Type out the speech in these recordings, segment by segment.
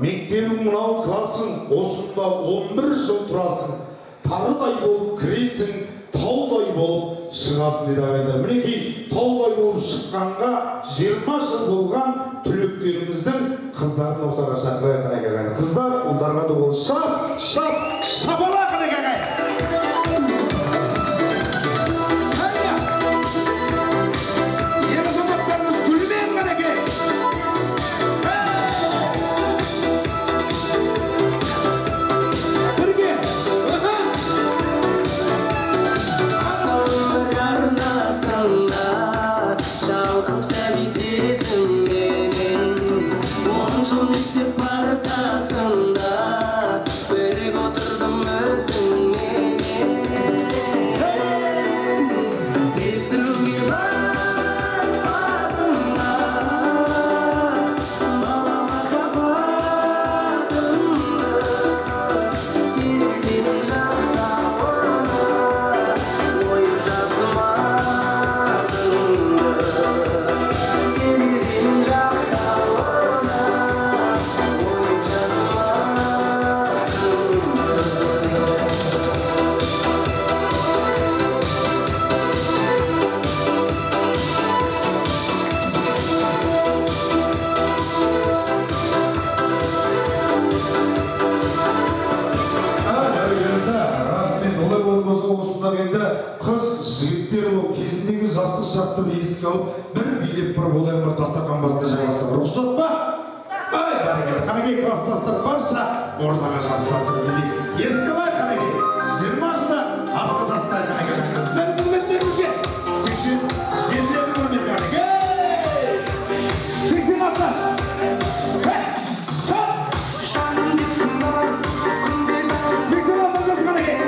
мектебің мынау классың, осында 11 жыл тұрасың, тарыдай болып кіресің, таудай болып шығасың дейді ағайындар. Мінекей таудай болып шыққанға 20 жыл болған түлектеріміздің қыздарын ортаға шақырайық ағайындар. Қыздар, ұлдарға да ол шапала ағайындар. Bir bilip bir olayım bir dastırkan bastı жаңасы рұқсат па? Ай, бәрекелді. Қанекей класстастар барша ортаға жақсылатып білейік. Ескілай қанекей. 20 жылда артқа тастай қанекей жаңа. Сіздердің құрметтеріңізге 80 жерлердің құрметті қанекей. 80 атла. Шап! 80 атла жасы қанекей.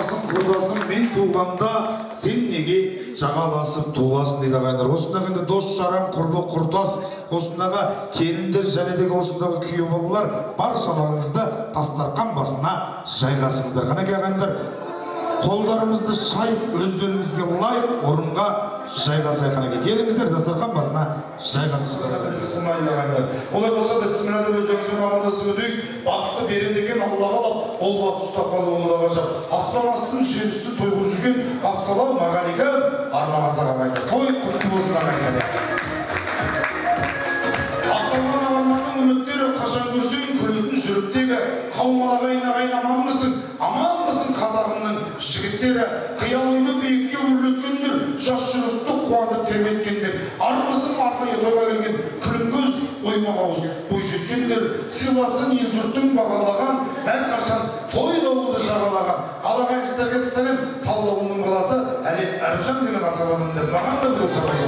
құрдасым құрдасым мен туғанда сен неге жағаласып туасың дейді ағайындар. Осындағы енді дос жаран құрбы құрдас, осындағы келіндер және де осындағы күйеу балалар баршаларыңызды дастархан басына жайғасыңыздар. Қанекей ағайындар, қолдарымызды шайып өздерімізге лайық орынға жайғасайық. Қанекей келіңіздер, дастархан басына жайғасыңыздар. Ағайындар, олай болса бісміллә деп өздеріңізбен амандасып өтейік. Бақытты береді екен Алла қалап, ол бақыт ұстап қалу ол да ғажап. Аспан астын жер үсті той қылып жүрген ассалаумағалейкум арма қазақ ағайындар. Той құтты болсын ағайындар. Ақталған арманның үміттері қашан көрсең күлетін жүректегі қаумал ағайын аманмысың? Аманмысың қазағымның жігіттері? Қиял ойды биікке өрлеткендер, жас жүректі қуанып тербеткендер. Армысың арнайы тойға келген күлінгөз оймағауыз бойжеткендер. Сыйласын ел жұрттың бағалаған, әрқашан той дауылды жағалаған. Ал ағайынсыздарға сәлем, Таулауының баласы Әлет Әріпжан деген асабаным деп маған да бұл жағасы.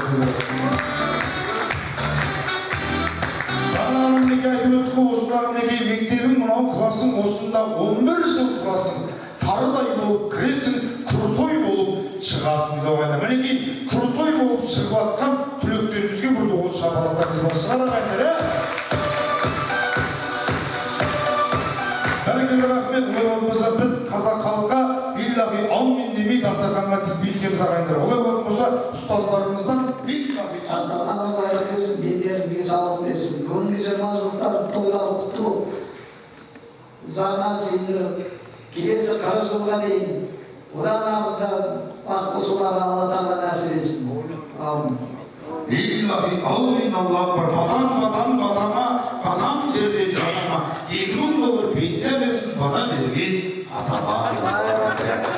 Мінеке айтып өттік осындағы мінеке мектебің мынау классың осында 11 жыл тұрасың, тарыдай болып кіресің, крутой болып шығасың дейді ағайындар. Мінеке крутой болып шығып атқан түлектерімізге бұрды ол шапалақтарыңыз бар шығар ағайындар. Бәрекелді рахмет. Олай болмаса біз қазақ халыққа биллахи аумин демей дастарханға тізбейтеміз ағайындар. Олай болмаса ұстаздарымыздан биллахи дастарханға байлық берсін, беттеріңізге сауап берсін. Бүгінгі 20 жылдар тойлар құтты болып, ұзағынан сендіріп, келесі 40 жылға дейін одан артында бас қосуларға Алла Тағала нәсіп етсін. Аумин. Биллахи аумин. Аллах бар. Бадам жерде жанама. 2000 доллар пенсия берсін, бадам берген атама.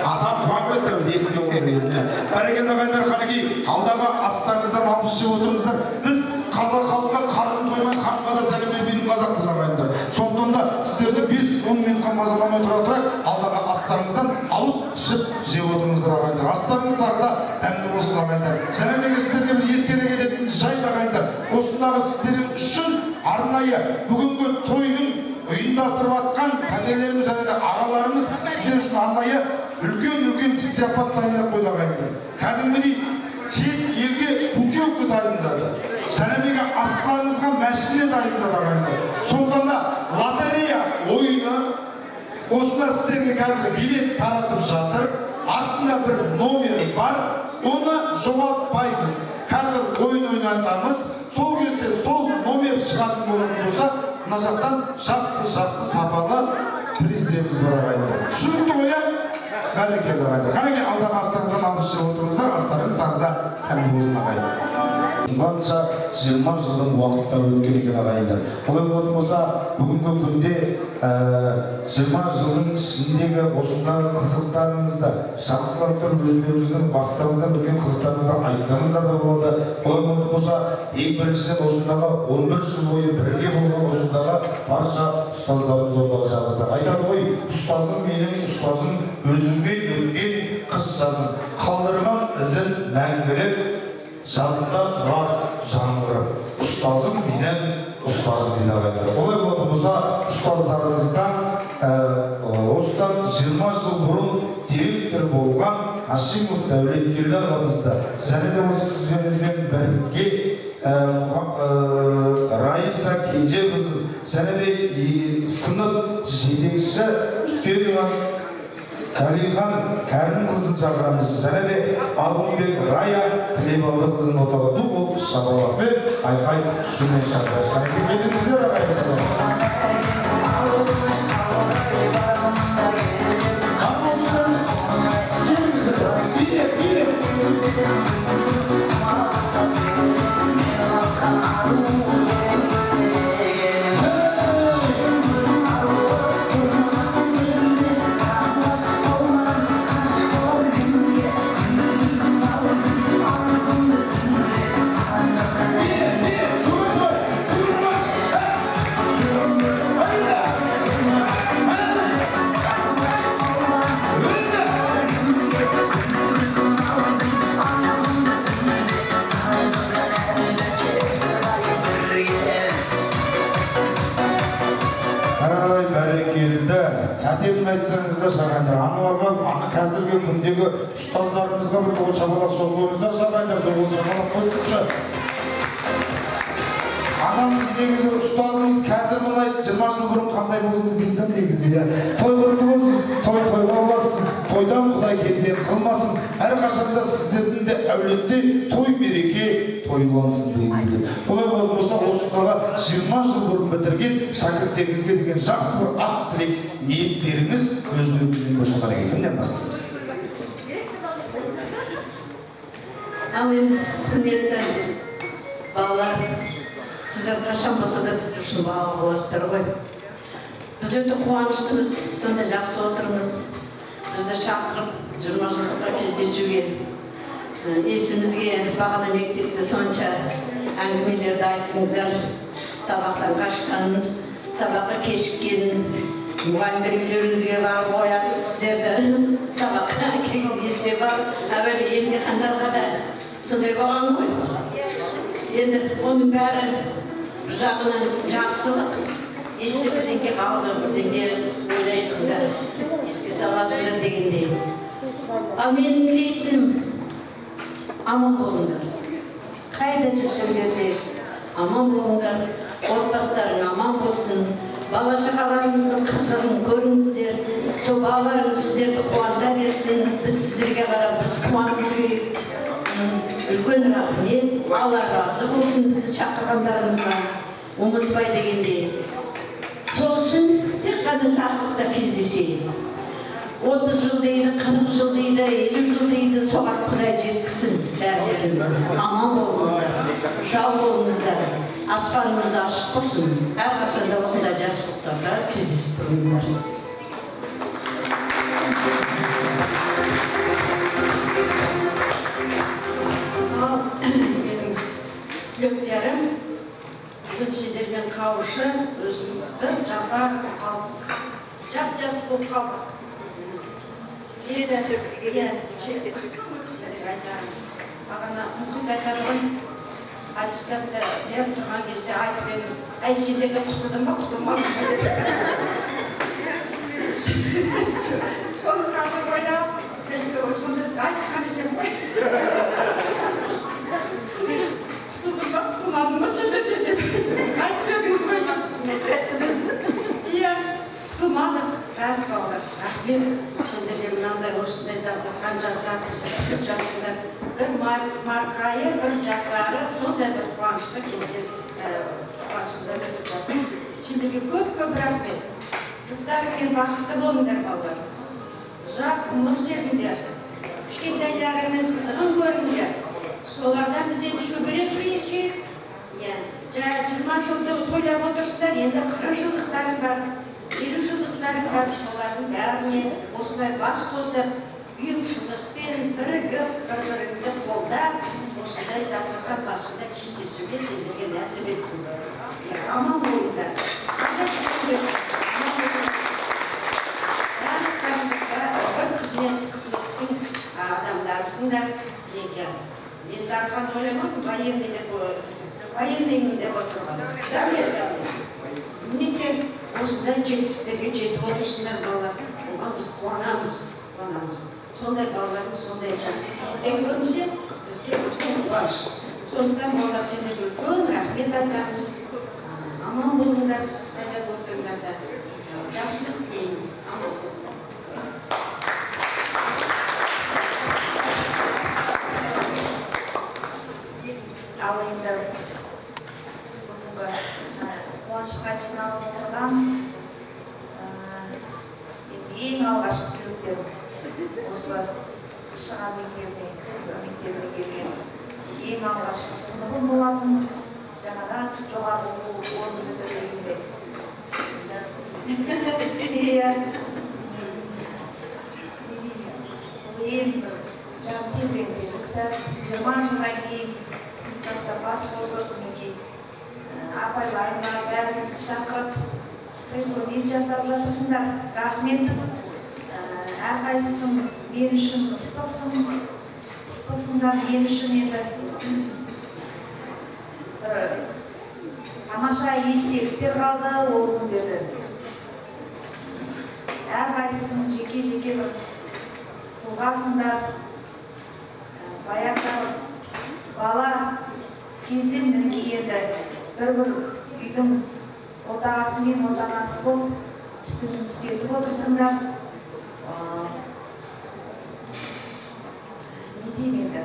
Адам қуанбай тәуір 2000 доллар беріне. Бәрекелді ағайындар, қанекей алдағы астарыңыздан алып жеп отырыңыздар. Біз қазақ халыққа қарын тоймай ханға да сәлем бермейтін қазақпыз ағайындар. Сондықтан да сіздерді 5-10 минутқа мазаламай тұра тұрайық, алдағы астарыңыздан алып жеп отырыңыздар ағайындар. Астарыңыздағы да дәмді болсын ағайындар. Және де сіздерге бір ескере кететін жайт ағайындар, осындағы сіздер үшін арнайы бүгінгі тойдың ұйымдастырып атқан пәтерлеріміз және де ағаларымыз сіздер үшін арнайы үлкен сый-сияпат дайындап қойды ағайындар. Кәдімгідей шет елге путевка дайындады. Және де астарыңызға мәшіне дайындады ағайындар. Сондықтан да лотерея ойыны осында сіздерге қазір билет таратып жатыр. Артында бір номері бар. Оны жоғалтпаймыз. Қазір ойын ойнатамыз. Сол кезде сол номер шығатын болатын болса, мына жақтан жақсы сапалы президентіміз бар ағайындар. Түсінікті ғой? Бәрекелді ағайындар. Қанекей алдағы астарыңыздан алып шығып отырыңыздар, астарыңыз тағы да тәмді болсын ағайындар. Қанша 20 жылдың уақытта өткен екен ағайындар. Олай болатын болса, бүгінгі күнде 20 жылдың ішіндегі осындағы қызықтарыңызды жақсылап тұрып өздеріңіздің бастарыңыздан өткен қызықтарыңызды айтсаңыздар да болады. Олай болатын болса, ең біріншіден осындағы 11 жыл бойы бірге болған осындағы барша ұстаздарымыз ортаға жалғасақ. Айтады ғой, ұстазым менің ұстазым, өзіммен өткен қыс жазым, қалдырған ізім мәңгілік, жадымда тұрар жаңғырып. Ұстазым менің ұстазым дейді ағайындар. Олай болатын болса, ұстаздарыңыздан осыдан 20 жыл бұрын директор болған Ашимов Дәулеткелді ағамызды, және де осы сіздермен бірге Раиса Кенжеқызы, және де сынып жетекші Үстемова Калихан Кәрімқызын шақырамыз, және де Алтынбек Рая Тілебалдықызын отаға ду болып шабалақпен айқай жүмен шақыраш. Қанекей келіңіздер ағайындар. Тәтемін айтсаңыз бәріңізді шақырыңдар. Аналарға, қазіргі күндегі ұстаздарымызға бір қол шапалақ соғыңыздар, шақырыңдар, қол шапалақ қойсыншы. Анамыз негізі ұстазымыз қазір қалайсыз, 20 жыл бұрын қандай болдыңыз дейді негізі. Той құтты болсын, тойға боласың, тойдан Құдай кемден қылмасын. Әрқашанда сіздердің де әулетте той мереке тойлансын дейді. Құдай болса осы қалаға 20 жыл бұрын бітірген шәкірттеріңізге деген жақсы бір ақ тілек ниеттеріңіз өздеріңізден осыған екен. Кімден бастаймыз? Ал енді құрметті балалар, сіздер қашан болса да біз үшін бала боласыздар ғой. Біз өте қуаныштымыз, сонда жақсы отырмыз. Бізді шақырып 20 жылға кездесуге, есімізге бағана мектепте сонша әңгімелерді айттыңыздар, сабақтан қашқанын, сабаққа кешіккенін, мұғалімдер үйлеріңізге барып оятып сіздерді сабаққа есте барып, әуелі емтихандарға да сондай болған ғой. Енді оның бәрі бір жағынан жақсылық, есте бірдеңе қалды, бірдеңе ойлайсыңдар, еске саласыңдар дегендей. Ал менің тілейтінім аман болыңдар. Қайда жүрсеңдер де аман болыңдар, отбасыларың аман болсын, бала-шағаларыңыздың қызығын көріңіздер, сол балаларыңыз сіздерді қуанта берсін, біз сіздерге қарап біз қуанып жүрейік. Үлкен рахмет, Алла разы болсын бізді шақырғандарыңызға, ұмытпай дегендей. Сол үшін тек қана жақсылықта кездесейік. 30 жыл дейді, 40 жыл дейді, 50 жыл дейді, соған Құдай жеткізсін бәріміз. Аман болыңыздар, сау болыңыздар, аспанымыз ашық болсын. Әрқашанда осындай жақсылықтарға кездесіп тұрыңыздар. Түлектерім, бүгін сіздермен қауышып, өзіміз бір жасар болып қалдық. Жап-жас болып қалдық. Бағана мұхит айтармын, hadislerinde ben durma geçti ailemiz. Ay sizlerle kutladım mı kutlamam mı? Sonra kaldı böyle. Ben de Osmanlı'da ay kanıtım. Kutladım mı kutlamam mı? Şimdi dedim. Ay bugün böyle kısmet. İyi. Kutulmadık, razı kaldık. Rahmet, sizlerle mınандай осындай дастархан жасап, күтіп жасыңдар. Bir markayı, bir жасары, сондай bir қуанышты кездес басымызда өтіп жатыр. Сендерге көп рахмет. Жұптарыңмен бақытты болыңдар балалар. Ұзақ ғұмыр сүріңдер. Кішкентайларыңның қызығын көріңдер. Солардан біз енді шөбере сүрейік. 20 жылды тойлап отырсыздар, енді 40 жылдықтарың бар. 50 жылдықтарың бар, солардың бәріне осылай бас қосып, ұйымшылдықпен бірігіп, бір-біріңді қолдап, осындай дастархан басында кездесуге сендерге нәсіп етсін. Аман болыңдар. Бір қызметтің адамдарысыңдар. Мен дархан ойламадым, военныймын деп отырған. Мінекей осындай жетістіктерге жетіп отырсыңдар балалар. Оған біз қуанамыз. Сондай балаларымыз сондай жақсы көрінсе, бізге үлкен қуаныш. Сондықтан балалар сендерге үлкен рахмет айтамыз. Аман болыңдар, қайда болсаңдар да. Жақсылық тілеймін. Аман болыңдар. Ал енді қуанышқа жиналып отырған ең алғашқы түлектер осы шыға мектебіне келген ең алғашқы сыныбым болатын жаңадан жоғары оқу орнын бітіргенде. Ең бір жан тербеткен кісі 20 жылдан кейін сыныптаста бас қосып мінекей апайларына бәрімізді шақырып сый құрмет жасап жатырсыңдар. Рахмет. Әрқайсысың мен үшін ыстықсыңдар, мен үшін енді бір тамаша естеліктер қалды ол күндерден. әрқайсысын жеке бір тұлғасыңдар. Баяғыда бала кезден мінекей енді бір үйдің отағасы мен отанасы болып үстін түзетіп отырсыңдар. Не деймін енді?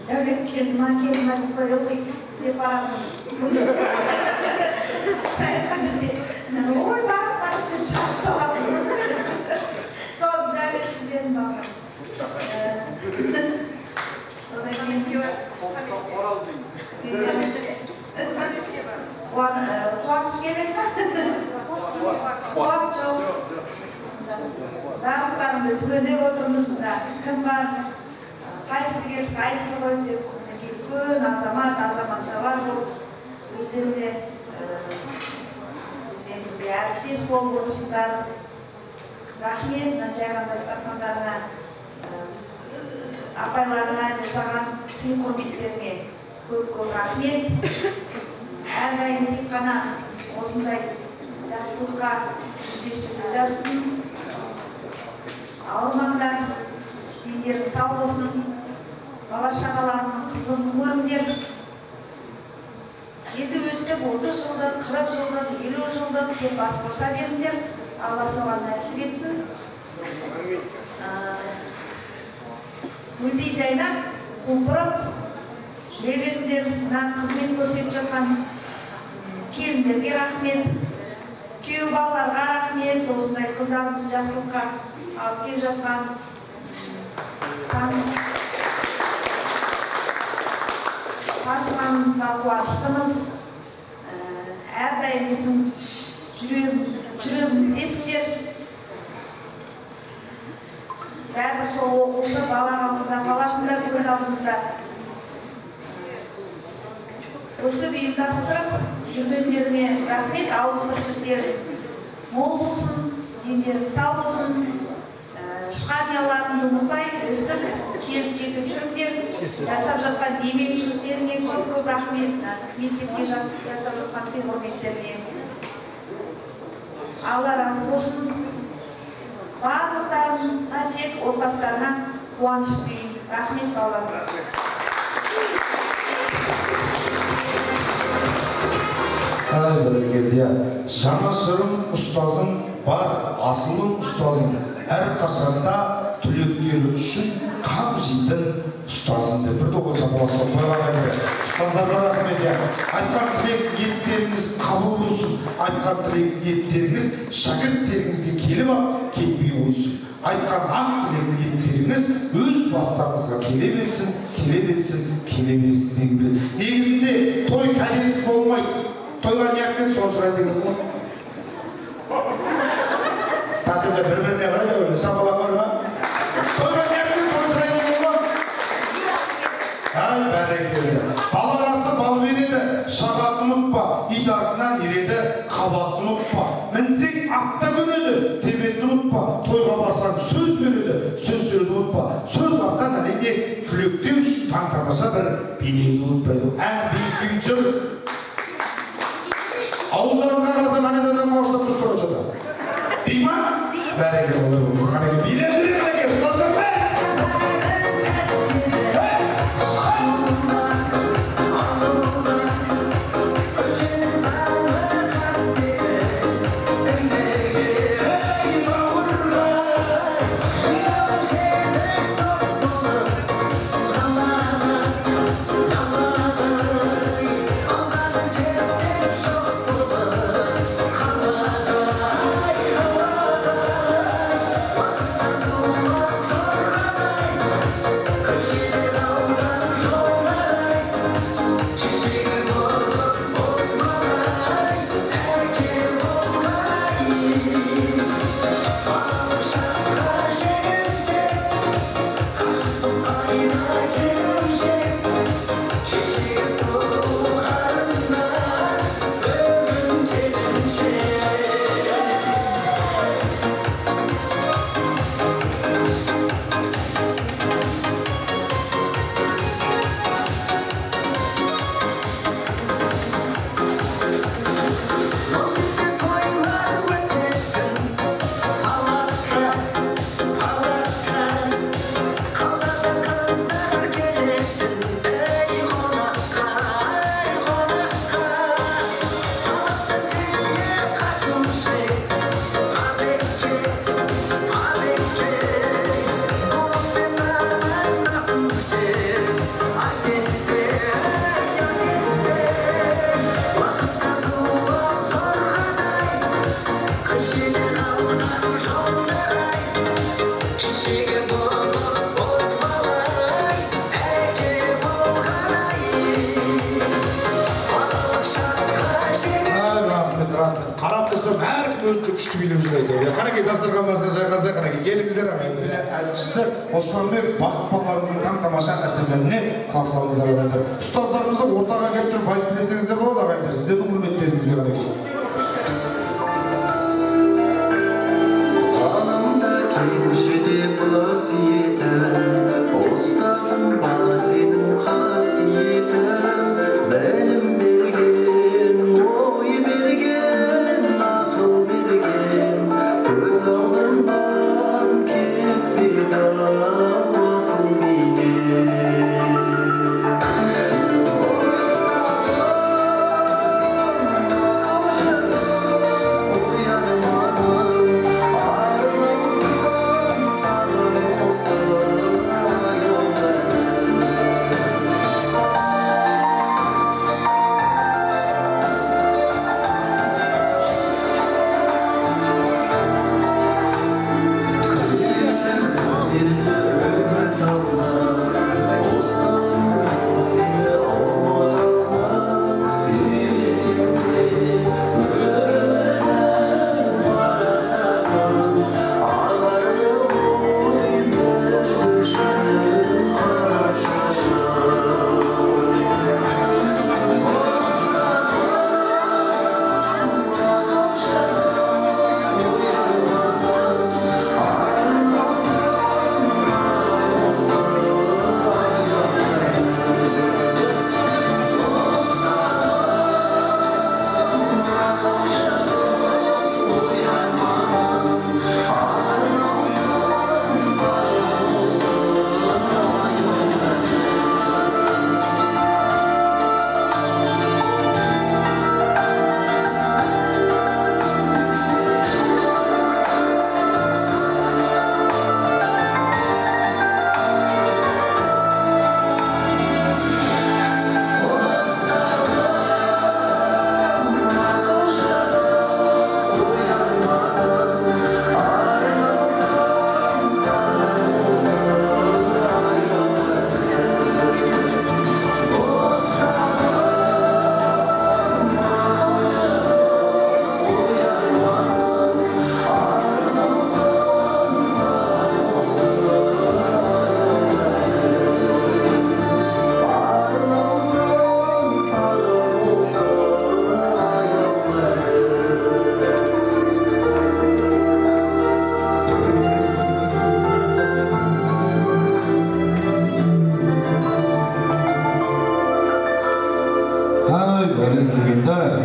Дәулет келді ма деп қойылғай істеп барамын. Сайқанды де, ой, барып деп шағып саламын. Сол дәулет бізден бағым. Одан кейін қуаныш келеді ма? Қуат жоқ. Барлықтарымды түгендеп отырмыз мұнда. Кім бар? Қайсы кел, қайсы ғой деп үлкен азаматшалар болып өздерінде бізбен бірге әріптес болып отырсыңдар. Рахмет мына жайған дастархандарына, апайларына жасаған сый құрметтеріне көп рахмет. Әрдайым тек қана осындай жақсылыққа жүздесуді жазсын. Ауырмаңдар, дендерің сау болсын. Бала-шағаларының қызығын көріңдер. Енді өстіп 30 жылдық, 40 жылдық, 50 жылдық деп бас қоса беріңдер. Алла соған нәсіп етсін. Гүлдей жайнап, құлпырып жүре беріңдер. Мына қызмет көрсетіп жатқан келіндерге рахмет. Күйеу балаларға рахмет. Осындай қыздарымыз жақсылыққа алып келіп жатқан танысқанымызға қуаныштымыз. Әрдайым біздің жүрегіміздесіңдер. Бәрібір сол оқушы бала қалпында қаласыңдар көз алдыңызда. Өсіп ұйымдастырып жүргендеріне рахмет. Ауызбіршіліктері мол болсын, дендерің сау болсын. Ұшқан ұяларыңды ұмытпай, өстіп келіп кетіп жүріңдер. Жасап жатқан демеушіліктеріне көп рахмет. Мектепке жасап жатқан сый құрметтеріне Алла разы болсын. Барлықтарына тек отбасыларына қуаныш тілеймін. Рахмет балалар. Бәрекелді. Жанашырым ұстазым бар, асылым ұстазым. Әрқашанда түлектері үшін қам жейтін ұстазым деп бір доғыл жапаласып қойған еді. Ұстаздарға рахмет. Айтқан тілек ниеттеріңіз қабыл болсын. Айтқан тілек ниеттеріңіз шәкірттеріңізге келіп ап, кетпей қойсын. Айтқан ақ тілек ниеттеріңіз өз бастарыңызға келе берсін. Негізінде той кәдесіз болмайды. Тойға ниетпен соны сұрайды деген ғой. Тәтімде бір-біріне қарайды өйді, шапалақ бар ма? Тойға ниетпен соны сұрайды деген ғой. Бәрекелді. Бал арасы бал береді, шағатын ұмытпа, ит артынан ереді, қабатын ұмытпа. Мінсең атта көнеді, тебетін ұмытпа, тойға барсаң сөз береді, сөз сөйледі ұмытпа. Сөз артынан әлемде түлектер үшін таң-тамаша бір бейнені ұмытпайды. Ән биік жүр. Ауыздарыңызға қарасам әнет адам ауызда дұрыс тұрып жатыр. Дей ма? Бәрекелді олай болмыз. Қанеке билеп жүрек неге ұстаздар бәрі. Рахмет. Қарап тұрсам, әркім өзінше күшті билеп жүр екен. Қанекей дастархан басына жайғаса, қанекей келіңіздер ағайындар. Әртісі Османбек бақыт балаларымыздың таң тамаша әсерленіне құлақ салыңыздар ағайындар. Ұстаздарымызды ортаға келіп тұрып вайс білесеңіздер болады ағайындар. Сіздердің құрметтеріңізге қанекей.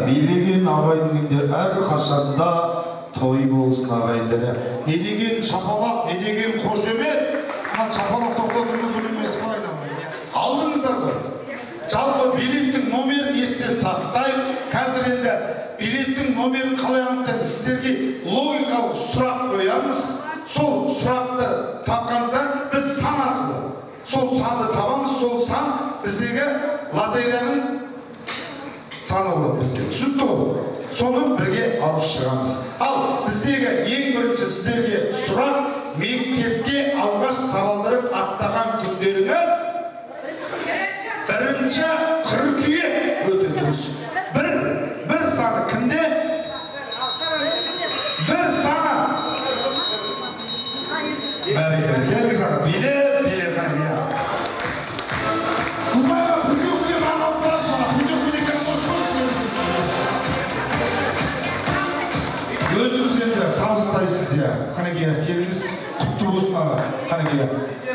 Билеген ағайынның әрқашанда той болсын ағайындар. Не деген шапалақ, не деген қошемет. Ана шапалақ тоқтатуды күлмес қайда. Алдыңыздар ғой. Жалпы билеттің номерін есте сақтайық. Қазір енді билеттің номерін қалай анықтаймыз? Сіздерге логикалық сұрақ қоямыз. Сол сұрақты тапқанызда біз сан арқылы сол санды табамыз. Сол сан біздегі лотереяның саны болады бізде. Түсінікті ғой? Соны бірге алып шығамыз. Ал біздегі ең бірінші сіздерге сұрақ, мектепке алғаш табалдырып аттаған күндеріңіз 1-ші қыркүйек өте дұрыс. Бір саны кімде? Бір саны. Бәрекелді. Келіңіз аға. Билер қане. Құлбайға бүге барға отырасыз бана. Бүге өзіңіз енді табыстайсыз я. Қанекей, келіңіз құтты болсын аға. Қанекей.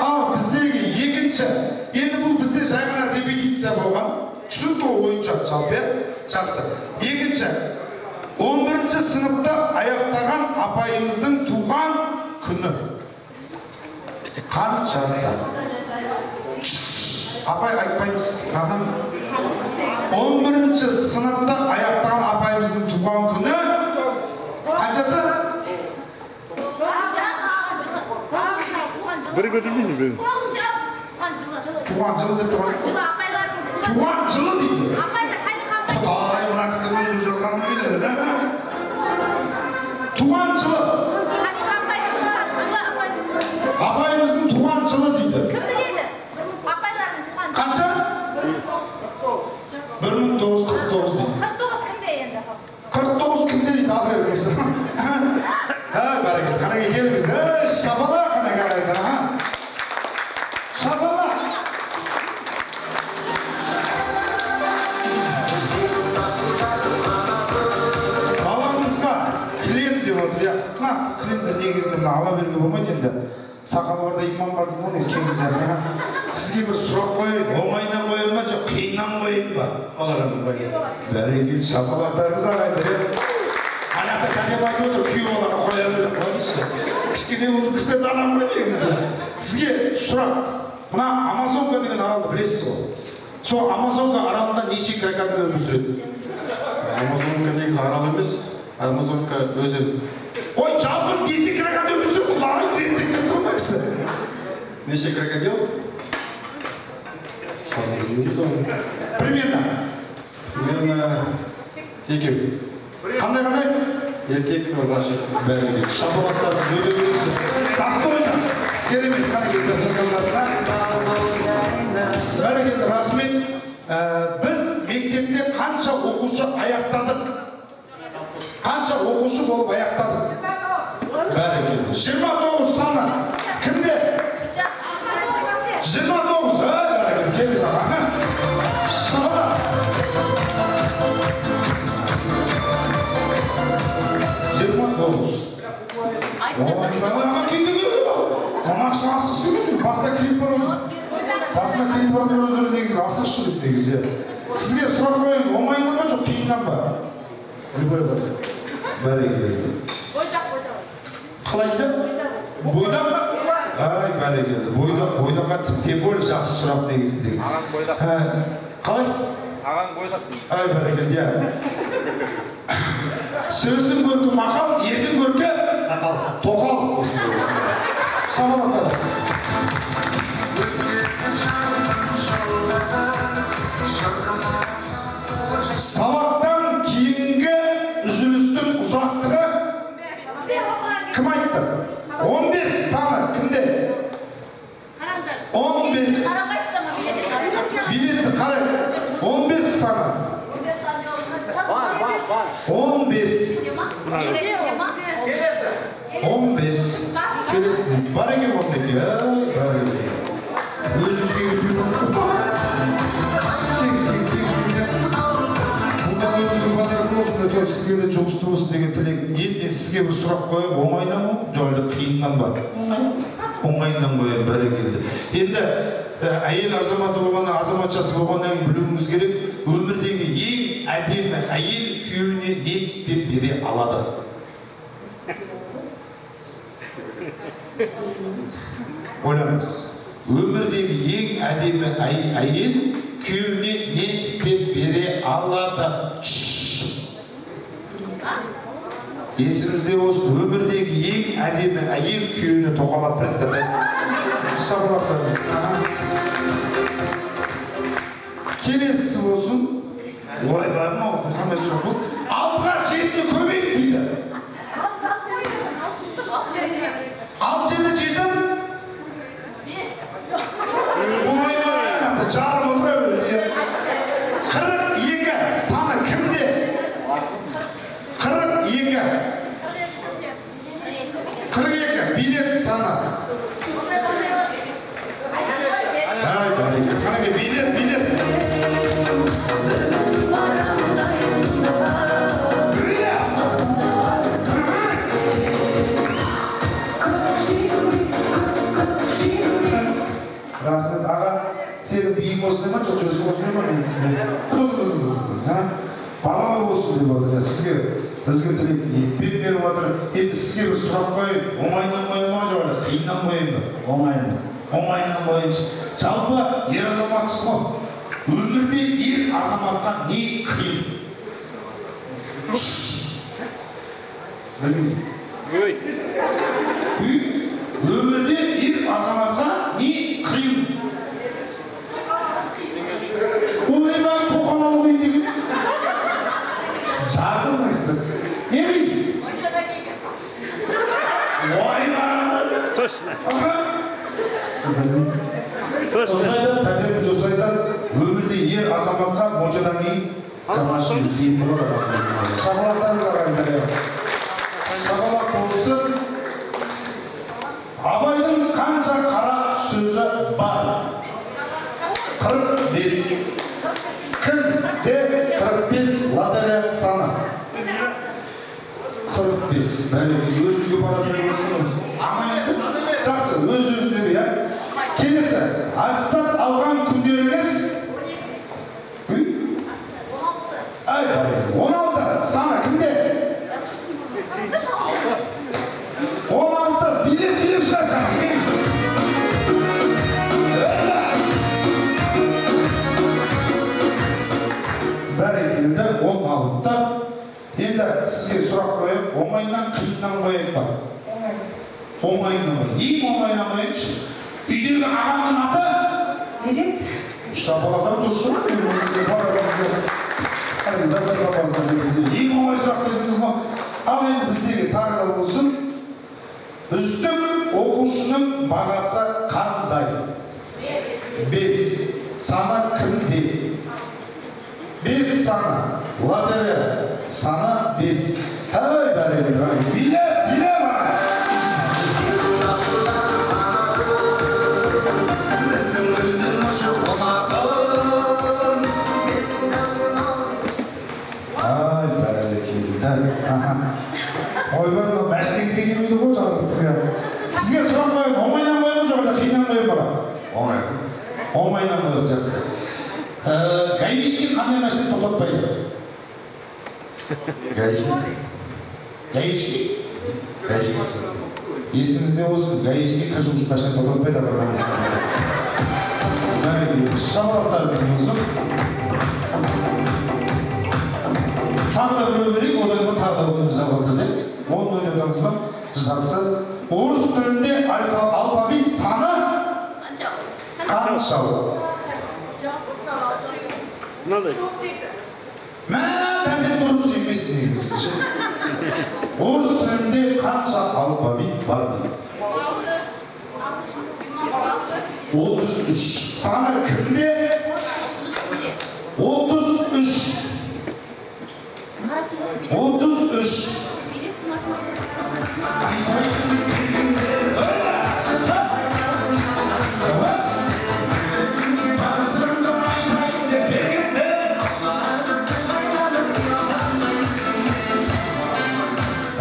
Ал біздегі екінші, енді бұл бізде жай ғана репетиция болған. Түсінікті ойынша жалпы. Жақсы. Екінші, 11-ші сыныпта аяқтаған апайымыздың туған күні. Қаншасы? Апай айтпаймыз. 11-ші сыныпта аяқтаған апайымыздың туған күні қаншасы? Бір көтермейсің бе? Туған жылы деп тұрған. Туған жылы дейді. Құдай, мына кісілер өздері жазған біледі. Туған жылы. Қанеке келіңіз, шапалақ қанеке ағайдар, шапалақ. Балаңызға кілем деп отыр, я. Кілемді негізінде ала беруге болмайды енді. Сақалы барда иман бар дейді ғой, ескен кездер. Сізге бір сұрақ қойайын, оңайынан қойайын ба, жоқ қиыннан қойайын ба? Бәрекелді, шапалақтарыңыз ағайындар. Анақта кәдеп айтып отыр, күйеу балаға қоя берді, қой дейші. Кішкене ол кісілерді анам ғой негізі. Сізге сұрақ, мына Амазонка деген аралды білесіз ғой. Сол Амазонка аралында неше крокодил өмір сүреді? Амазонка негізі арал емес, Амазонка өзен. Ой, жалпы неше крокодил өмір сүреді? Құдай зерттеп кетті ғой кісі. Неше крокодил? Санын білмейміз оны. Примерно. Примерно екеу. Қандай? Еркек ғашық. Бәрекелді, шапалақтарыңыз өте өрісі. Достойно. Керемет, қанекей достойнасына. Бәрекелді, рахмет. Біз мектепте қанша оқушы аяқтадық? Қанша оқушы болып аяқтадық? Бәрекелді. 29 саны. Кімде? 29. Бәрекелді, келіңіз аға. Шапалақ. Мамақшы асықшы келді, басында кіріп бар оны. Басында кіріп бар өздері негізі асықшы деп негізі. Сізге сұрақ қойын, оңайынан ба, жоқ қиыннан ба? Бәрекелді. Қалай дейді? Бойдақ? Ай, бәрекелді. Бойдаққа тем более жақсы сұрақ негізінде. Қалай? Ағаң бойдақ. Ай, бәрекелді, я. Сөздің көркі мақал, ердің көркі тоқал. Шапалақтарыңыз. Сабақтан кейінгі үзілістің ұзақтығы кім айтты? 15 саны кімде? 15. Билетті қарай. 15 саны. 15. 15. Келесі дейді. Бар екен онеке. Бар екен. Өзіңізге өтпей болмайды. Кеңіз. Бұнда өзіңіз базар болсын, сізге де жұмысты болсын деген тілек. Сізге бір сұрақ қойып, оңайынан ба? Жоқ, қиыннан ба? Оңайынан қойып, бәрекелді. Енді әйел азаматы болғаннан, азаматшасы болғаннан білуіңіз керек, өмірдегі ең әдемі әйел күйеуіне не істеп бере алады? Ойлаңыз. Өмірдегі ең әдемі әйел күйеуіне не істеп бере алады? Есіңізде болсын, өмірдегі ең әдемі әйел күйеуіне тоқалап береді. Шапалақтарыңыз. Келесісі болсын. Ой, бар ма? Қандай сұрақ бұл? Алтыға жетіні көбейт дейді. 6-7 жетім? Оймай, жарым отыра берді. 42 саны кімде? 42 билет саны. Ай, бәрекелді. Қанеке билет. Рахмет, аға, сенің биің осындай ма, жоқ жүрісің осындай ма? Балалы болсын деп отыр, сізге тілек еппен беріп отыр. Енді сізге бір сұрақ қойып, оңайынан қойын ма, жоқ, қиыннан қойын ба? Оңайынан қойыншы. Жалпы ер азаматсыз ғой. Өмірде ер азаматқа не қиын? Өмірде ер азаматқа не қиын? Ойбай, тоқал алу қиын деген. Жарылмайсың. Не қиын? Ойбай. Точно. Досайдан өмірде ер азаматқа моншадан кейін тамашын кейін болады. Шапалақтарыңыз ағайындар. Шапалақ болсын. өзіңізге бара беріп отырсыңыз. Аманет жақсы, өз-өзіне иә. Келесі, аттестат алған күндеріңіз 16 саны кімде? 16 билеп шығасың. Бәрекелді 16-та. Енді сізге сұрақ қойып, оңайынан қиыннан қойып ба? Оңайынан қойып. Ең оңайынан қойыңызшы. Үйдегі ағамның аты? Не дейді? Шапаладан дұрыс жоқ. Ең оңай сұрақ дедіңіз ғой. Ал енді біздегі тағы да болсын. Үздік оқушының бағасы қандай? 5. Саны кімде? 5 саны. Лотерея. Саны 5. Әй, бәрекелді. Биле бар. Ай, бәрекелді. Ойбай, мынау мәштегі деген үйді ғой жағып. Сізге сұрақ қойып, оңайнан қойып жоқ, қиыннан қойып бара? Оңай. Оңайнан қойып жақсы. Гаишник қандай машина тоқтатпайды? Гаишник? Есіңізде болсын, гаишник қажылыш машина тоқтатпайды, абырмаңыз. Бәрекелді. Шабалақтар болсын. Тағы да біреу берейік, одан кейін тағы да ойымыз жалғасады. Оны ойнадыңыз ба? Жақсы. Орыс тілінде алфавит саны қанша? Мәдәмде дұрыс емес негізі. Орыс тілінде қанша алфавит бар дейді? 33. Саны кімде? 33. 33.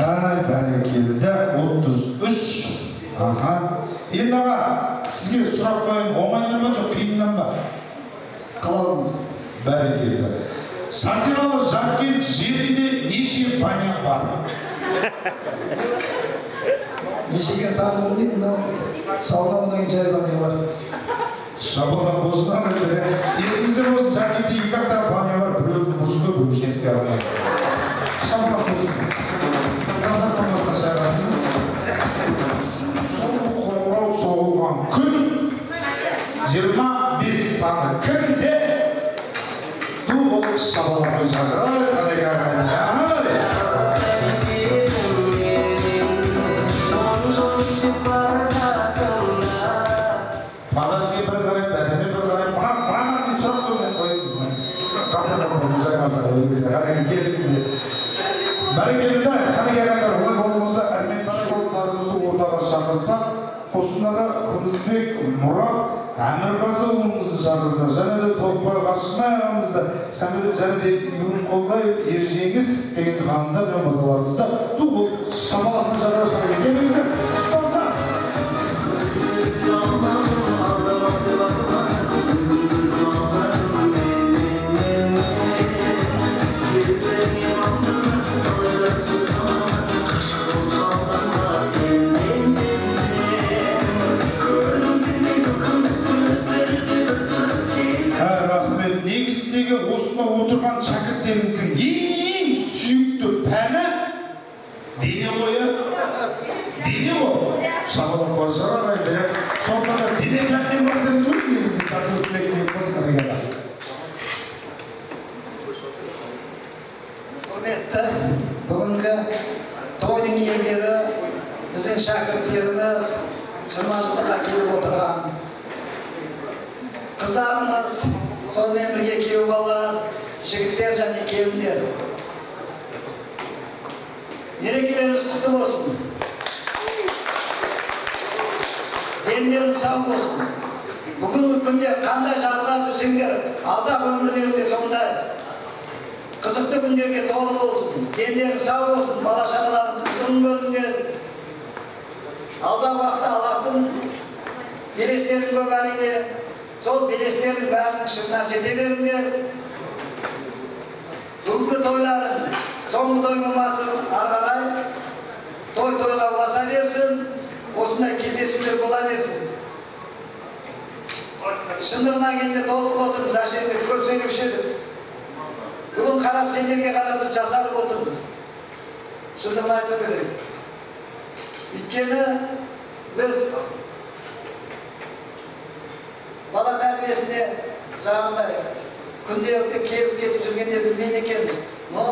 Ай, бәрекелді, 33. Енді аға, сізге сұрақ қойын, оңайнан ба, жоқ қиыннан ба? Қалауыңыз. Бәрекелді. Жазиралы Жаркент жерінде неше баня бар? Нешеге саны білмейді, мынау саудамынан жай баня бар. Шабалақ болсын ағайын. Есіңізде болсын, Жаркентте 2 ақтар баня бар, біреудің мұсығы бөлішін еске аламайыз. Шабалақ болсын. Дастархан басқа шайғасыңыз. Сол қоңырау соғылған күн 25 саны кімде? Бұл шабалақпен шақырай, қадеге ағайын. Маған кейін бір қарай, дәдеме бір қарай, маған не сұрақ қоймен қойыңыз. Дастархан басқа шайғасыңыз, өзіңізге, ағайын келіңізде. Бәрекелді, қадеге ағайындар, олай болмаса, әрмен шығылыстарымызды ортаға шақырсақ, қосындағы Қымызбек, Мұрат, Әмірғазы ұлымызды шақырса, және де Толықбай Қашқынай ағамызды, және де Игорь Қолбаев, Ержеңіс деген ғалымдар мен мырзаларымызды бұл шабалақтың жарыға шақырып келіңіздер. Ұстаздар! Негізіндегі осында отырған шәкірттеріңіздің ең сүйікті пәні дене ғой. Шабалақ бар жарағай берек. Сонда да дене пәннен бастаймыз ғой негізінде тақсыр тілегіне қосқан егер. Құрметті бүгінгі тойдың иелері, біздің шәкірттеріміз 20 жылдыққа келіп отырған қыздарымыз, сонымен бірге күйеу балалар, жігіттер және келіндер. Мерекелеріңіз құтты болсын. Дендерің сау болсын. Бүгінгі күнде қандай жарқырап жүрсеңдер, алдағы өмірлеріңде сондай. қызықты күндерге толы болсын, дендері сау болсын, бала шағаларымыз ұзын көрінген. Алдағы уақытта Аллахтың белестерін көп әрине, сол белестердің бәрінің шыңына жете беріңдер. Бүгінгі тойларын, соңғы той болмасын, ары қарай той-тойға ұласа берсін, осындай кездесулер бола берсін. Шындығына келгенде толқып отырмыз, әшейінде көп сөйлеуші едік. Бүгін қарап, сендерге қарап біз жасарып отырмыз. Шындығын айту керек. Өйткені біз бала тәрбиесіне жағындай күнделікті келіп кетіп жүргенде білмейді екенбіз. Но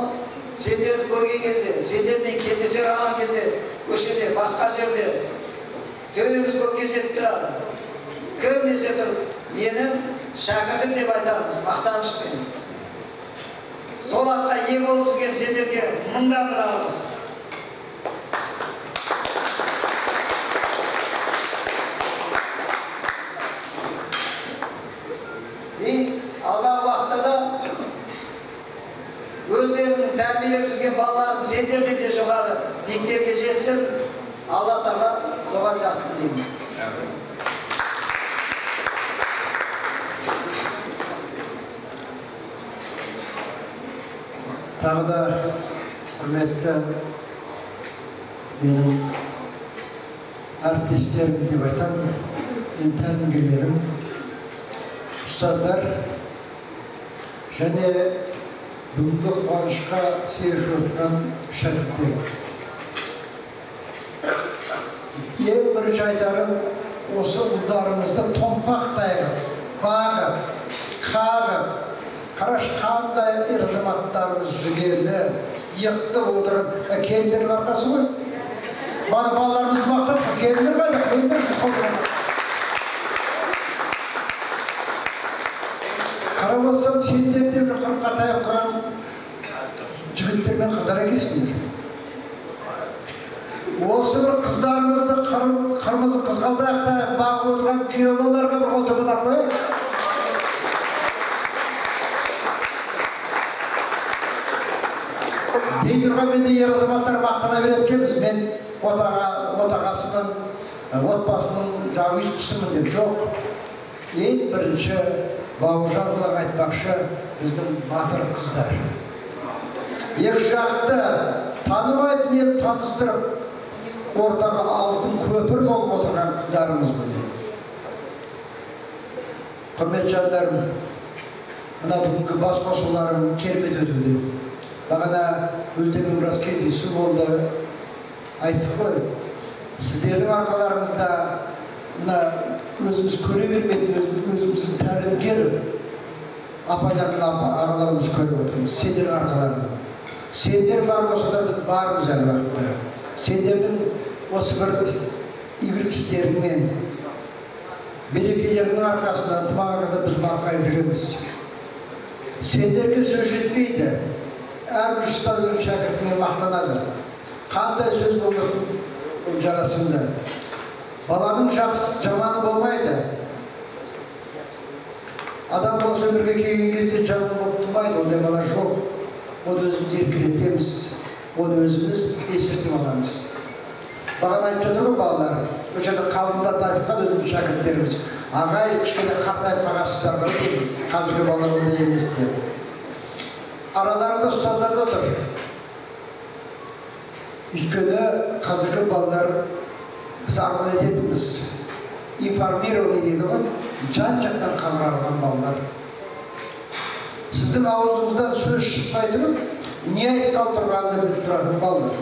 сендерді көрген кезде, сендермен кездесе қалған кезде, көшеде, басқа жерде төбеміз көкке жетіп тұрады. Кім десе тұр, менің шәкіртім деп айтамыз, мақтанышпен. Сол атқа ие болып жүрген сендерге мыңдан бір алғыс. Алдағы уақытта да өздерінің тәрбиелеп жүрген балаларын сендерден де жоғары биіктерге жетсін, Алла Тағала соған жазсын дейміз. Тағы да құрметті менің әріптестерім деп айтамын, мен тәлімгерлерім, ұстаздар және бүгінгі қуанышқа себеп отырған шәкірттер. Ең бірінші айтарым, осы ұлдарымызды томпақтай бағып, қағып, қараш қандай ер-азаматтарымыз жігерлі, иықты отырып, келіндердің арқасы ғой. Бана балаларымызды мақтап, келіндер қайда, келіндер жұқылдырып. Қарап отырсам, сендер де жұқырқа таяп тұрған жігіттермен қыздар екенсіңдер. Осы бір қыздарымызды қырмызы қызғалдақтай бағып отырған күйеу балаларға бір отырып қояйық. Дей тұрғанмен де ер азаматтар мақтана береді екенбіз. Мен отағасының, отбасының ұйытқысымын деп жоқ. Ең бірінші Бауыржан құлақ айтпақшы біздің батыр қыздар. Екі жақты танымайтын ел таныстырып, ортаға алтын көпір болып отырған қыздарымыз бұл. Құрметті жандарым, мына бүгінгі басқосуларым керемет өтуде. Бағана өздерінің біраз кездесу болды, айттық қой. Сіздердің арқаларыңызда өзіміз көре бермейтін, өзіміздің тәлімгер апайлар мен ағаларымыз көріп отырмыз. Сендердің арқаларың. Сендер бар болса да біз бармыз әлі уақытта. Сендердің осы бір игілік істеріңмен, берекелерінің арқасында ынтымағыңызда біз марқайып жүреміз. Сендерге сөз жетпейді. Әрбір ұстаз өз шәкіртімен мақтанады. Қандай сөз болмасын жарасымды. Баланың жақсы жаманы болмайды. Адам болса өмірге келген кезде жаман болып тұрмайды, ондай бала жоқ. Оны өзіміз еркелетеміз, оны өзіміз есіртіп аламыз. Бағана айтып жатыр ғой балалар, ол жерде қалыңдатып айтқан өзіміз шәкірттеріміз. Ағай, кішкене қартайып қалғансыздар ғой деймін. Қазіргі балалар ондай емес те. Араларында ұстаздар да отыр. Өйткені қазіргі балалар біз арман ететінбіз. Информирование дейді ғой, жан-жақтан қаңғарылған балалар. Сіздің аузыңыздан сөз шықпай тұрып, не айтқалы тұрғанын біліп тұратын балалар.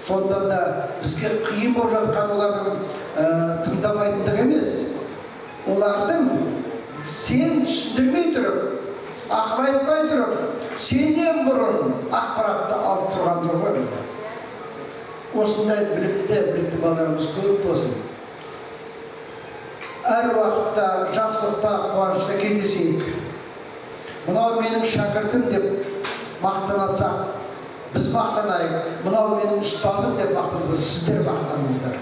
Сонда да бізге қиын болып жатқан олардың тыңдамайтындығы емес. Олардың сен түсіндірмей тұрып, ақыл айтпай тұрып, сенен бұрын ақпаратты алып тұрғандығы ғой. Осындай білікті балаларымыз көп болсын. Әр уақытта жақсылықта, қуанышта кездесейік. Мынау менің шәкіртім деп мақтанатсақ, біз мақтанайық. Мынау менің ұстазым деп мақтанатсақ, сіздер мақтаныңыздар.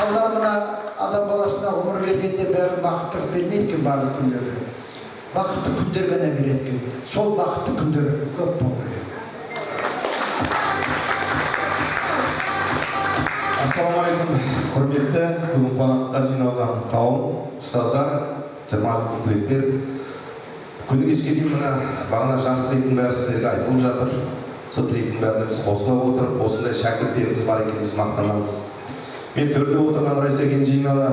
Алла мына адам баласына ғұмыр бергенде бәрі бақыттылық бермейді екен барлық күндерде. Бақытты күндер ғана береді екен. Сол бақытты күндер көп болу керек. Ассалаумағалейкум, құрметті бүгін қонаққа жиналған қауым, ұстаздар, 20 жылдық түлектер. Күні кешке дейін мына бағана жас тілектің бәрі сіздерге айтылып жатыр. Сол тілектің бәріне біз қосылып отырып, осындай шәкірттеріміз бар екеніміз мақтанамыз. Мен төрде отырған Райса Кенжеевнаны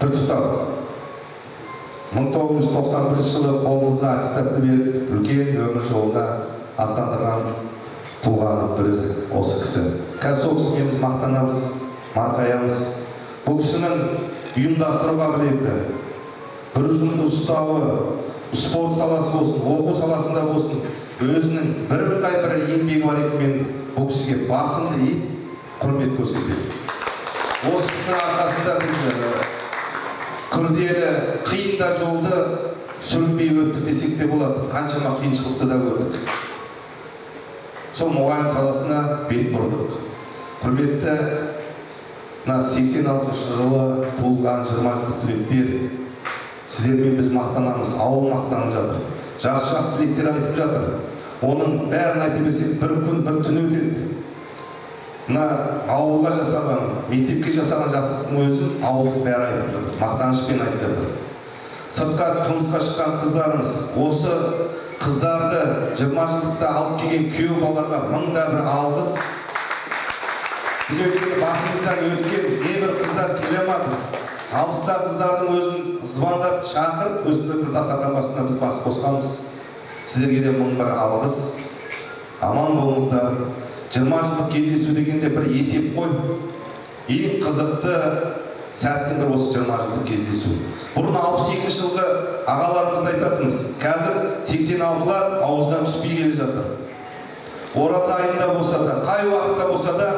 бір тұтамын. 1991 жылы қолымызға аттестатты беріп, үлкен өмір жолында аттандырған тұлғаның бірі осы кісі. Қазір сол кісіге біз мақтанамыз, марқаямыз. Бұл кісінің ұйымдастыру қабілеті, бір ұжымды ұстауы, спорт саласы болсын, оқу саласында болсын, өзінің бірыңғай бір еңбегі бар екенмен бұл кісіге басымды иіп құрмет көрсетеді. Осы кісінің арқасында біз күрделі, қиын да жолды сүрінбей өттік десек те болады. Қаншама қиыншылықты да көрдік. Сол мұғалім саласына бет бұрдық. Құрметті 86 жылы туылған 20 жылдық түлектер, сіздермен біз мақтанамыз, ауыл мақтанып жатыр. Жас түлектер айтып жатыр. Оның бәрін айтып берсек, бір күн, бір түн өтеді. Ауылға жасаған, мектепке жасаған жасықтың өзін ауылдың бәрі айтып жатыр. Мақтанышпен айтып жатыр. Сыртқа тұрмысқа шыққан қыздарымыз, осы қыздарды 20 жылдықта алып келген күйеу балаларға мыңда бір алғыс. Біз өткенде басымыздан өткен небір қыздар келе алмады. Алыста қыздардың өзін звондап шақырып, өзінде бір дастархан басында біз бас қосқанбыз. Сіздерге де мың бір алғыс. Аман болыңыздар. 20 жылдық кездесу дегенде бір есеп қой. Ең қызықты сәттің бір осы 20 жылдық кездесу. Бұрын 62 жылғы ағаларымызды айтатынбыз. Қазір 86-лар ауыздан түспей келе жатыр. Ораза айында болса да, қай уақытта болса да,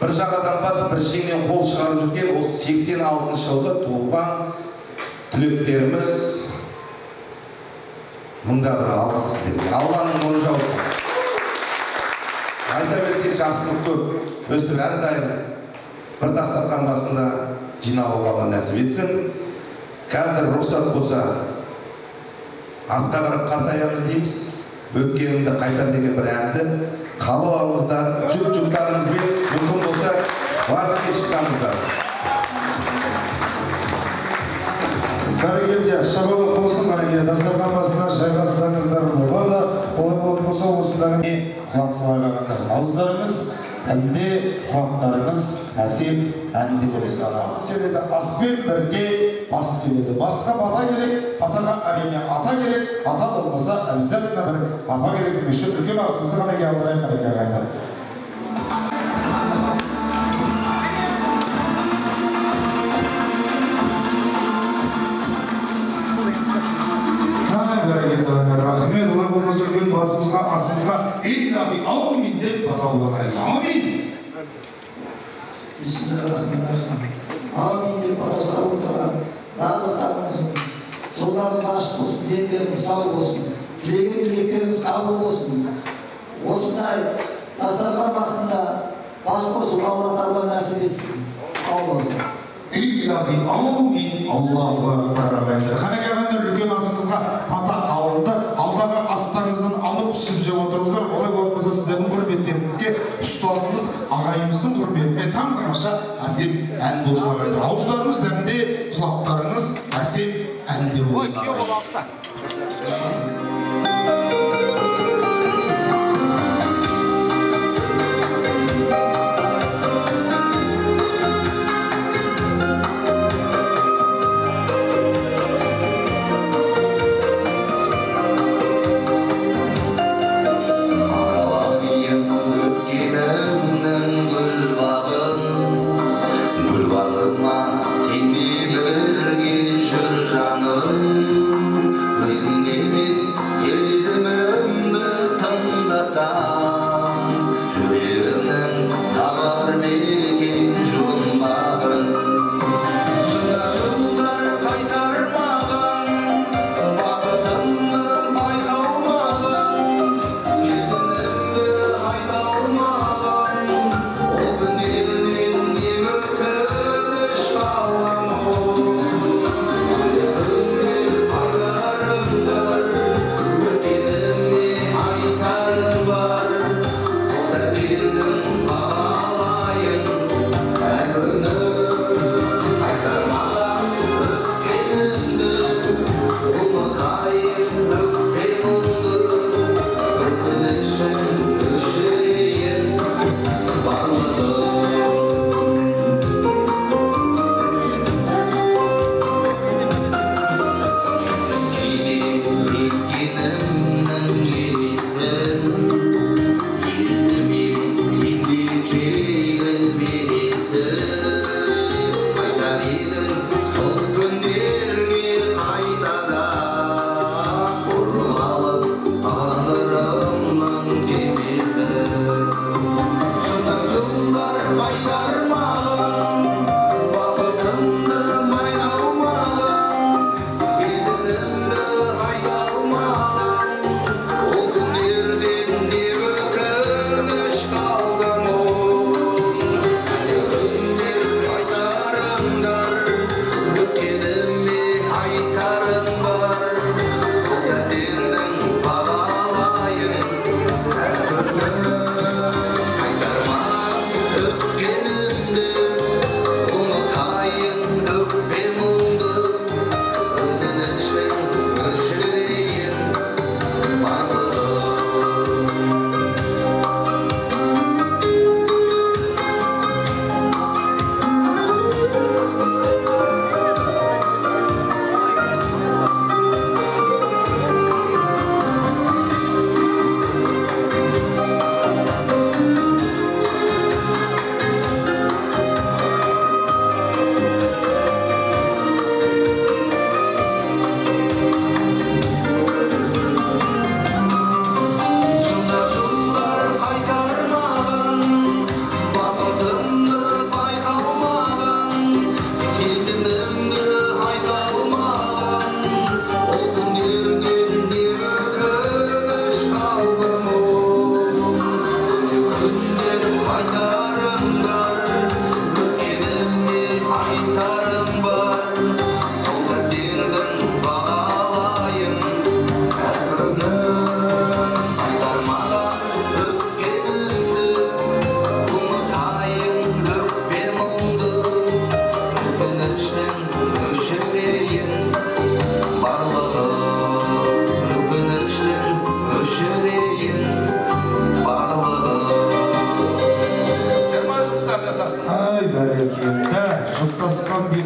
бір жағадан бас, бір жеңнен қол шығарып жүрген осы 86 жылғы туылған түлектеріміз мыңда бір алғыс сіздерге. Алланың нұры жаусын. Айта берсек жақсылық көп. Өстіп әрдайым бір дастархан басында жиналуға нәсіп етсін. Қазір рұқсат болса, артқа қарап қартаямыз дейміз. Өткенімді қайтар деген бір әнді қабыл алыңыздар, жұп-жұптарыңызбен мүмкін болса вальске шықсаңыздар. Бәрекелді, шабалық болсын, бәрекелді. Дастархан басына жайғассаңыздар болады. Олай болып болса, осындағы құлақ сылайғандар. Ауыздарыңыз әнде, құлақтарыңыз әсем әнде болсын. Ас келеді, аспен бірге бас келеді. Басқа бата керек, батаға әрине ата керек, ата болмаса әбзәтіне бір апа керек демеші. Үлкен асымызды ғана алдырайық әреке ағайындар. Рахмет, олай болмаса үлкен басымызға, асымызға иллахи аумин деп батауға қарайды. Амин! Бисмиллахиррахманиррахим. Амин деп батасына отырған барлықтарыңыз жолдарыңыз ашық болсын, дентеріңіз сау болсын, тілеген тілектеріңіз қабыл болсын. Осындай дастархан басында бас қосуға Алла Тағала нәсіп етсін. Алла. Иллахи аумин. Аллаху акбар ағайындар. Қанеке ағайындар, үлкен асымызға бата алынды. Алдағы астарыңыздан алып ішіп жеп отырыңыздар. Олай болмаса сіздердің құрметтеріңізге ұстазымыз ағайымыздың құрметіне таң тамаша әсем ән болсын ағайындар. Ауыздарыңыз дәмде, құлақтарыңыз әсем әнде болсын ағайындар. Sen birge jür janım, zihnim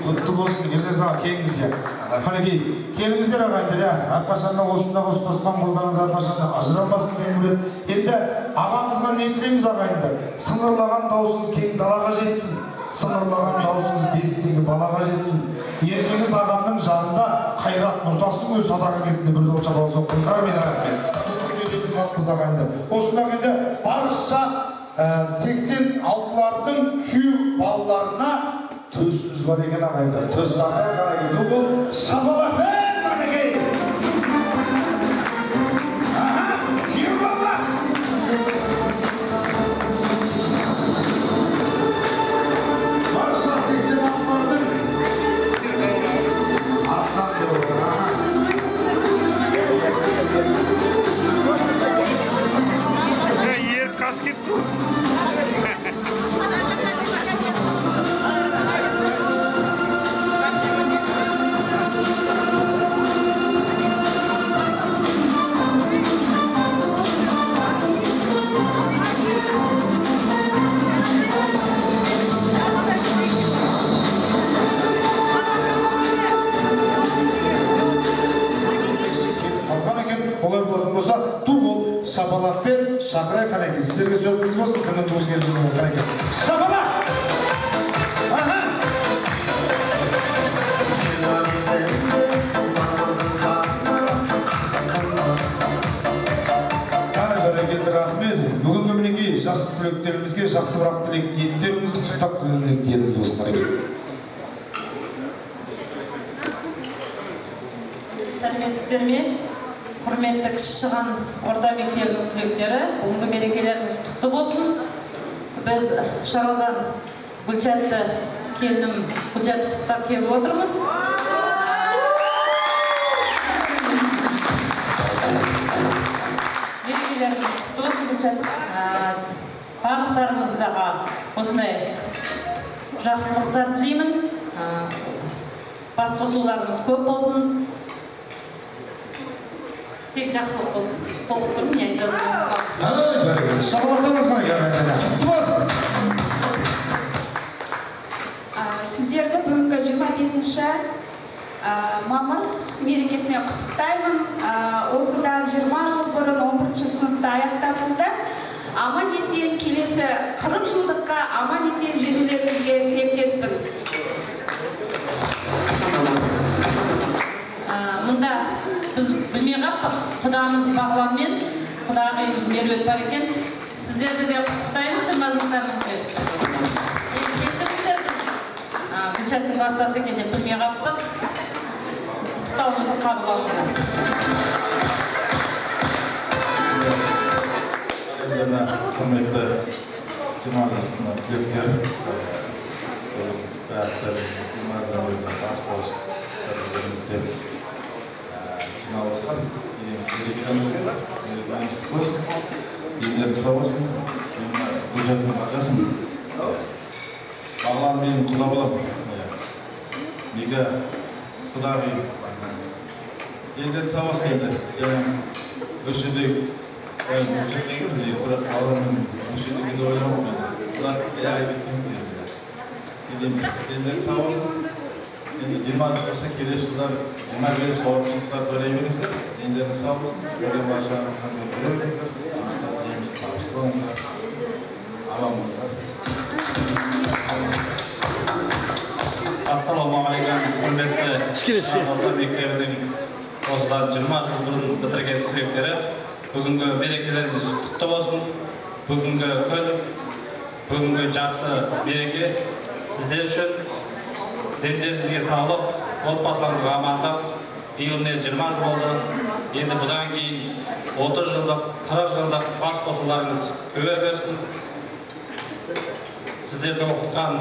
құтты болсын, ержазаға келіңіздер. Мінекей, келіңіздер ағайындар, әрқашанда осындағы ұстасқан қолдарыңыз әрқашанда ажырамасын деген білет. Енді ағамызға не тілейміз ағайындар? Сыңғырлаған даусыңыз кең далаға жетсін. Сыңғырлаған даусыңыз бесіктегі балаға жетсін. Ержеңіс ағамның жанында Қайрат Нұртастың өз садаға кезінде бір долша бал соқтыңыздар, мен ағайындар. Осындағы енді барша 86-лардың күйеу балаларына төссіз бар екен ағайындар. Төс тақырып қарайды, бұл шабалақпен мінекей. Күйеу балалар. Барша 86-лардың артынан деп отыр. Шапалақпен шақырай қарайын. Сіздерге сөрпіңіз болсын, кімнің туыс келгенін қарайын. Шапалақ! Бәрекелді рахмет. Бүгінгі мінекей жас түлектерімізге жақсы бірақ тілек ниеттеріңіз, құттықтап тілектеріңіз болсын қарайын. Сәлеметсіздер ме? Құрметті кіші шыған орта мектебінің түлектері, бүгінгі мерекелеріңіз құтты болсын. Біз шарадан Гүлчатты келінім Гүлчатты құттықтап келіп отырмыз. Мерекелеріңіз құтты болсын Гүлчатты. Барлықтарыңыздағы осындай жақсылықтар тілеймін. Бас қосуларыңыз көп болсын. Тек жақсылық болсын. Толық тұрмын, не айтады? Бәрекелді. Шапалақтарыңыз қана келгендер. Құтты болсын. Сіздерді бүгінгі 25-ші мамыр мерекесіне құттықтаймын. Осыдан 20 жыл бұрын 11-ші сыныпта аяқтапсыздар. Аман-есен келесі 40 жылдыққа аман-есен жетулеріңізге тілектеспін. Мұнда біз білмей қаттық, құдамыз бағланмен, құдағайымыз Мерует бар екен. Сіздерді де құттықтаймыз, жырмазлықтарыңызбен. Кешіріңіздер біз Гүлчаттың бастасы екен деп білмей қаттық. Құттықтауымызды қабылдауымызда. Құрметті жиырмалықтың түлектері, жиырмалықтың бас қосып жиналысқан мерекемізге мерекеміз құтты болсын, елдеріңіз сау болсын. Гүлчаттың ағасын бағлан менің құда балам, неге құдағи елдеріңіз сау болсын енді. Және осы жерде Гүлчаттың біраз бағланның осы жерде кеді ойламаумен құдар елдеріңіз сау болсын. Енді 20 болса келесі жылдар 25 жылдар төлеймеңіздер. Ендеріңіз сау болсын. Көрген баршаңыз қандай көріңіздер. Жұмыстар жемісті табысты болыңыздар. Аман болыңыздар. Ассалаумағалейкум, құрметті орта мектебінің осыдан 20 жыл бұрын бітірген түлектері. Бүгінгі мерекелеріңіз құтты болсын. Бүгінгі күн, бүгінгі жақсы мереке сіздер үшін. Дендеріңізге саулық, отбасыларыңызға амандық. Биылне 20 жыл болды. Енді бұдан кейін 30 жылдық, 40 жылдық бас қосуларыңыз көбейе берсін. Сіздерді оқытқан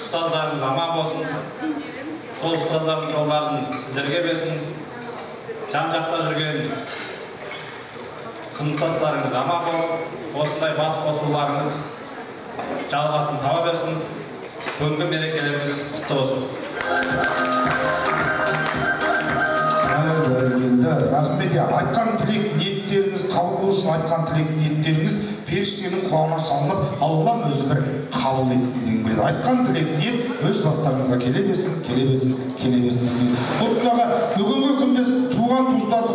ұстаздарыңыз аман болсын. Сол ұстаздардың жолдарын сіздерге берсін. Жан-жақта жүрген сыныптастарыңыз аман болып, осындай бас қосуларыңыз жалғасын таба берсін. Бүгінгі мерекелеріңіз құтты болсын. Бәрекелді. Рахмет. Айтқан тілек ниеттеріңіз қабыл болсын. Айтқан тілек ниеттеріңіз періштенің құлағына шалынып, Аллам өзі бір қабыл етсін деген біледі. Айтқан тілек ниет өз бастарыңызға келе берсін, келе берсін, келе берсін. Осындағы бүгінгі күнде туған туыстарды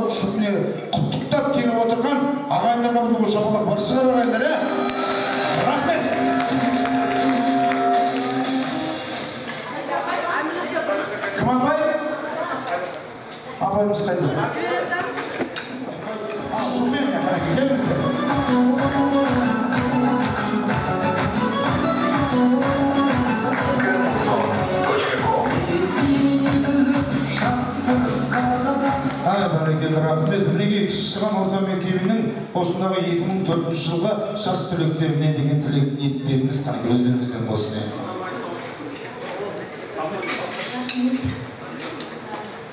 құттықтап келіп отырған ағайындарға бір шапалақ бар шығар ағайындар, рахмет. Кім апай? Апайымыз қайда? Шумен, келіңіздер. Бәрекелді, рахмет. Мінекей Шыған орта мектебінің осындағы 2004 жылғы жас түлектеріне деген тілек ниеттеріңіз қандай өздеріңізден болсын.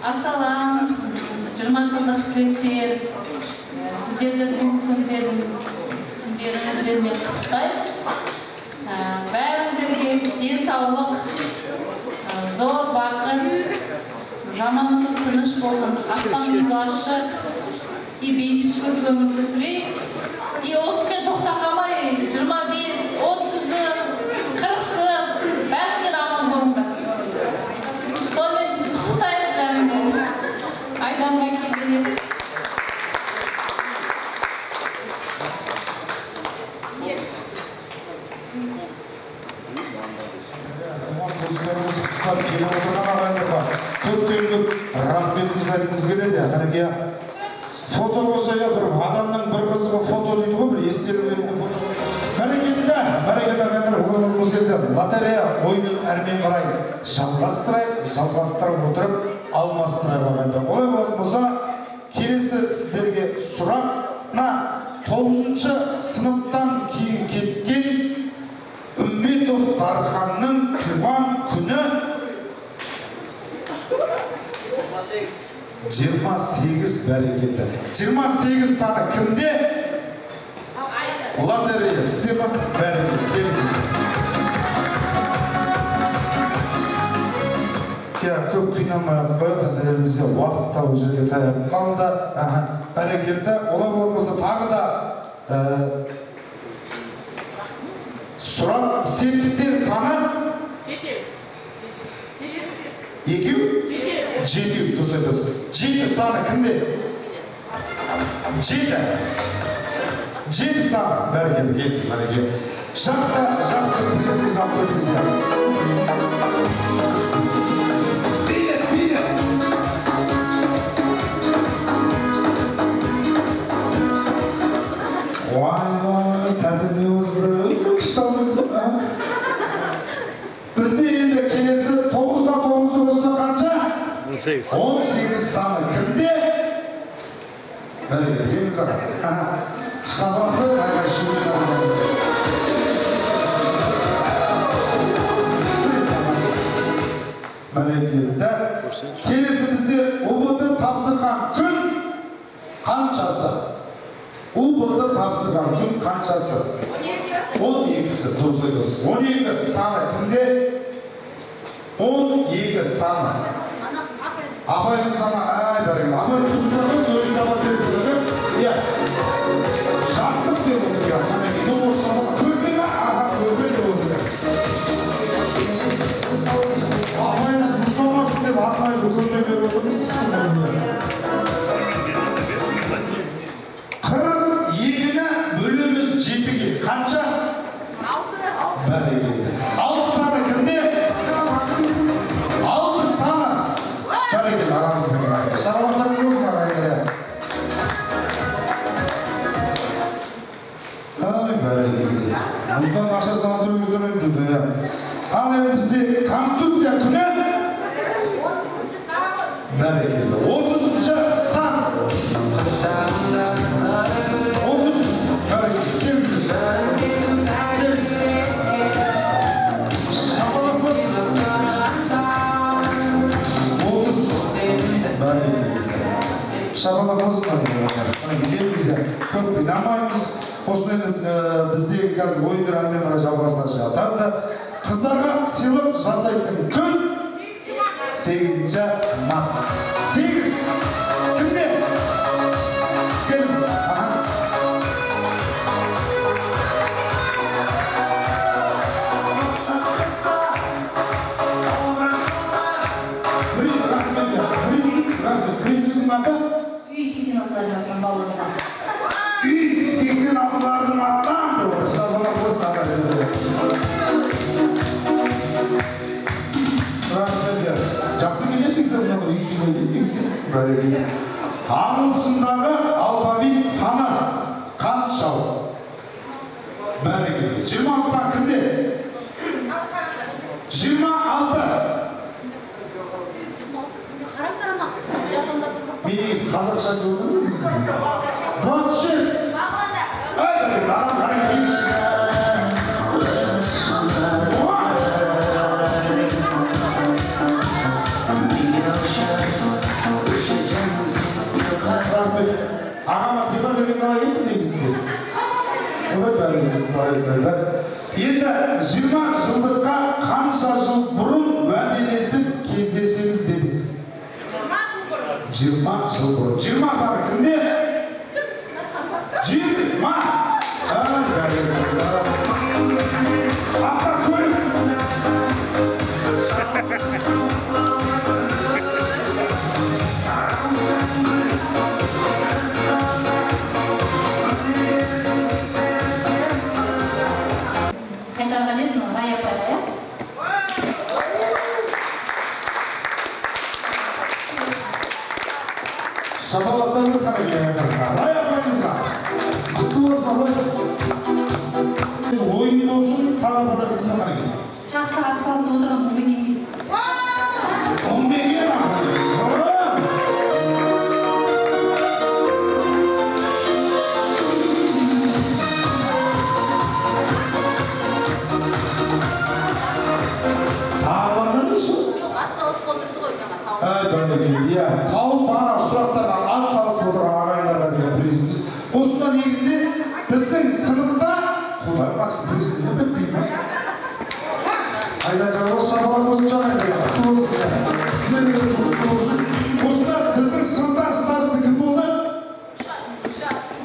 Ассалам, 20 жылдық түлектер, сіздерді бүгінгі күндеріңізбен құттықтаймыз. Бәріңдерге денсаулық, зор бақыт, заманымыз тыныш болсын, аспанымыз ашық, бейбітшілік өмірді сүрейік. Осымен тоқтап қалмай 25, 30 жыл, 40 жыл бәріңдер аман болыңдар. Сонымен құттықтаймыз бәріңдерді. Айданға келген едік. Көптен көп рахметімізді айтқымыз келеді. Фото болса, бір адамның бір қызығы фото дейді ғой, бір естелік фото. Бәрекелді ағайындар, ұлы лотерея ойынын әрмен қарай жалғастырып отырып алмастырайық ағайындар. Олай болатын болса, келесі сіздерге сұрақ, 9-шы сыныптан кейін кеткен Үмбетов Дарханның туған күні 28 бәрекелді. 28 саны кімде? Лотерея, сіздер ма? Бәрекелді, келіңіз. Көп қинамай қойып, әдерімізде уақытта ол жерге таяп қалды. Бәрекелді, олай болмаса тағы да сұрақ, септіктер саны? Екеу? Жетеу, дұрыс айтасыз. 7 саны кімде? 7 саны. Бәрекелді, келіңіз, бәрекелді. Жақсы, призіміз алып өтіңіздер. Вай, тәдімеуізді, күштауызды. Бізде енді келесі 9-да 9-ды осыда қанша? 18 саны кімде? Бәрекелді, келіңіз аға. Шабақы, шумен алады. Бәрекелді. Келесі бізде ұбыды тапсырған күн қаншасы? ұбыды тапсырған күн қаншасы? 12-сі, дұрыс айтасыз. 12 саны кімде? 12 саны. Апайымыз саны, бәрекелді. Апайымыз тұтсырған өзін табат ересілігі. Жастық деп отырған. Қанекелді орысқанға көрме ма? Көрме деп отырған. Апайымыз мұстамасын деп арнайы көрме беріп отырмыз. 42-ні бөлеміз 7-ге. Қанша? 6. Бәрекелді. 6 саны кімде? 6 саны. Бәрекелді, ағамыздың ағайын. Шағалақтарыңыз болсын ағайындар. Бәрекелді. Мұздан ақшасын астырыңыздан өтіп жүрді. Ал енді бізде Конституция күні? Бәрекелді. 30-шы сан. 30. Бәрекелді. Келіңіздер. Шапалақ болсын. 30. Бәрекелді. Шапалақ болсын. Келіңіздер. Көп қинамаймыз. Осымен біздегі қазір ойындар әрмен қарай жалғасына жатады. Қыздарға сыйлық жасайтын күн 8-ші март. 8 кімде? Келіңіз. бәрекелді. Ағылшындағы алфавит саны қанша? Бәрекелді. 26 сан кімде? 26. Мен негізі қазақша көрдім. 26. Бәрекелді. Ағам қарай келші. Ағама пима берген қалай еді негізінде? Олай бәрекелді. Енді 20 жылдыққа қанша жыл бұрын уәделесіп кездесеміз дедік? 20 жыл бұрын. 20 саны кімде? 20. Автокөлік. Қайтарған едім Рая апайға, иә? Шапалаттарыңыз қана келеді. Рая апайымызға. Құтты болсын абай. Ойын болсын, тағы подаркаңызға қана келеді. Жақсы атсалысып отырған Умбекеңге. Умбеке ма? Тауып бана сұрақтарға ат салысып отырған ағайындарға деген білесіз. Осында негізінде біздің сыныпта Құдай бақсын білесіздер бітпейді ма? Айда жаңағы шабалақ болсын жаңайды. Сіздерге жұмысты болсын. Осында біздің сыныпта старосты кім болды?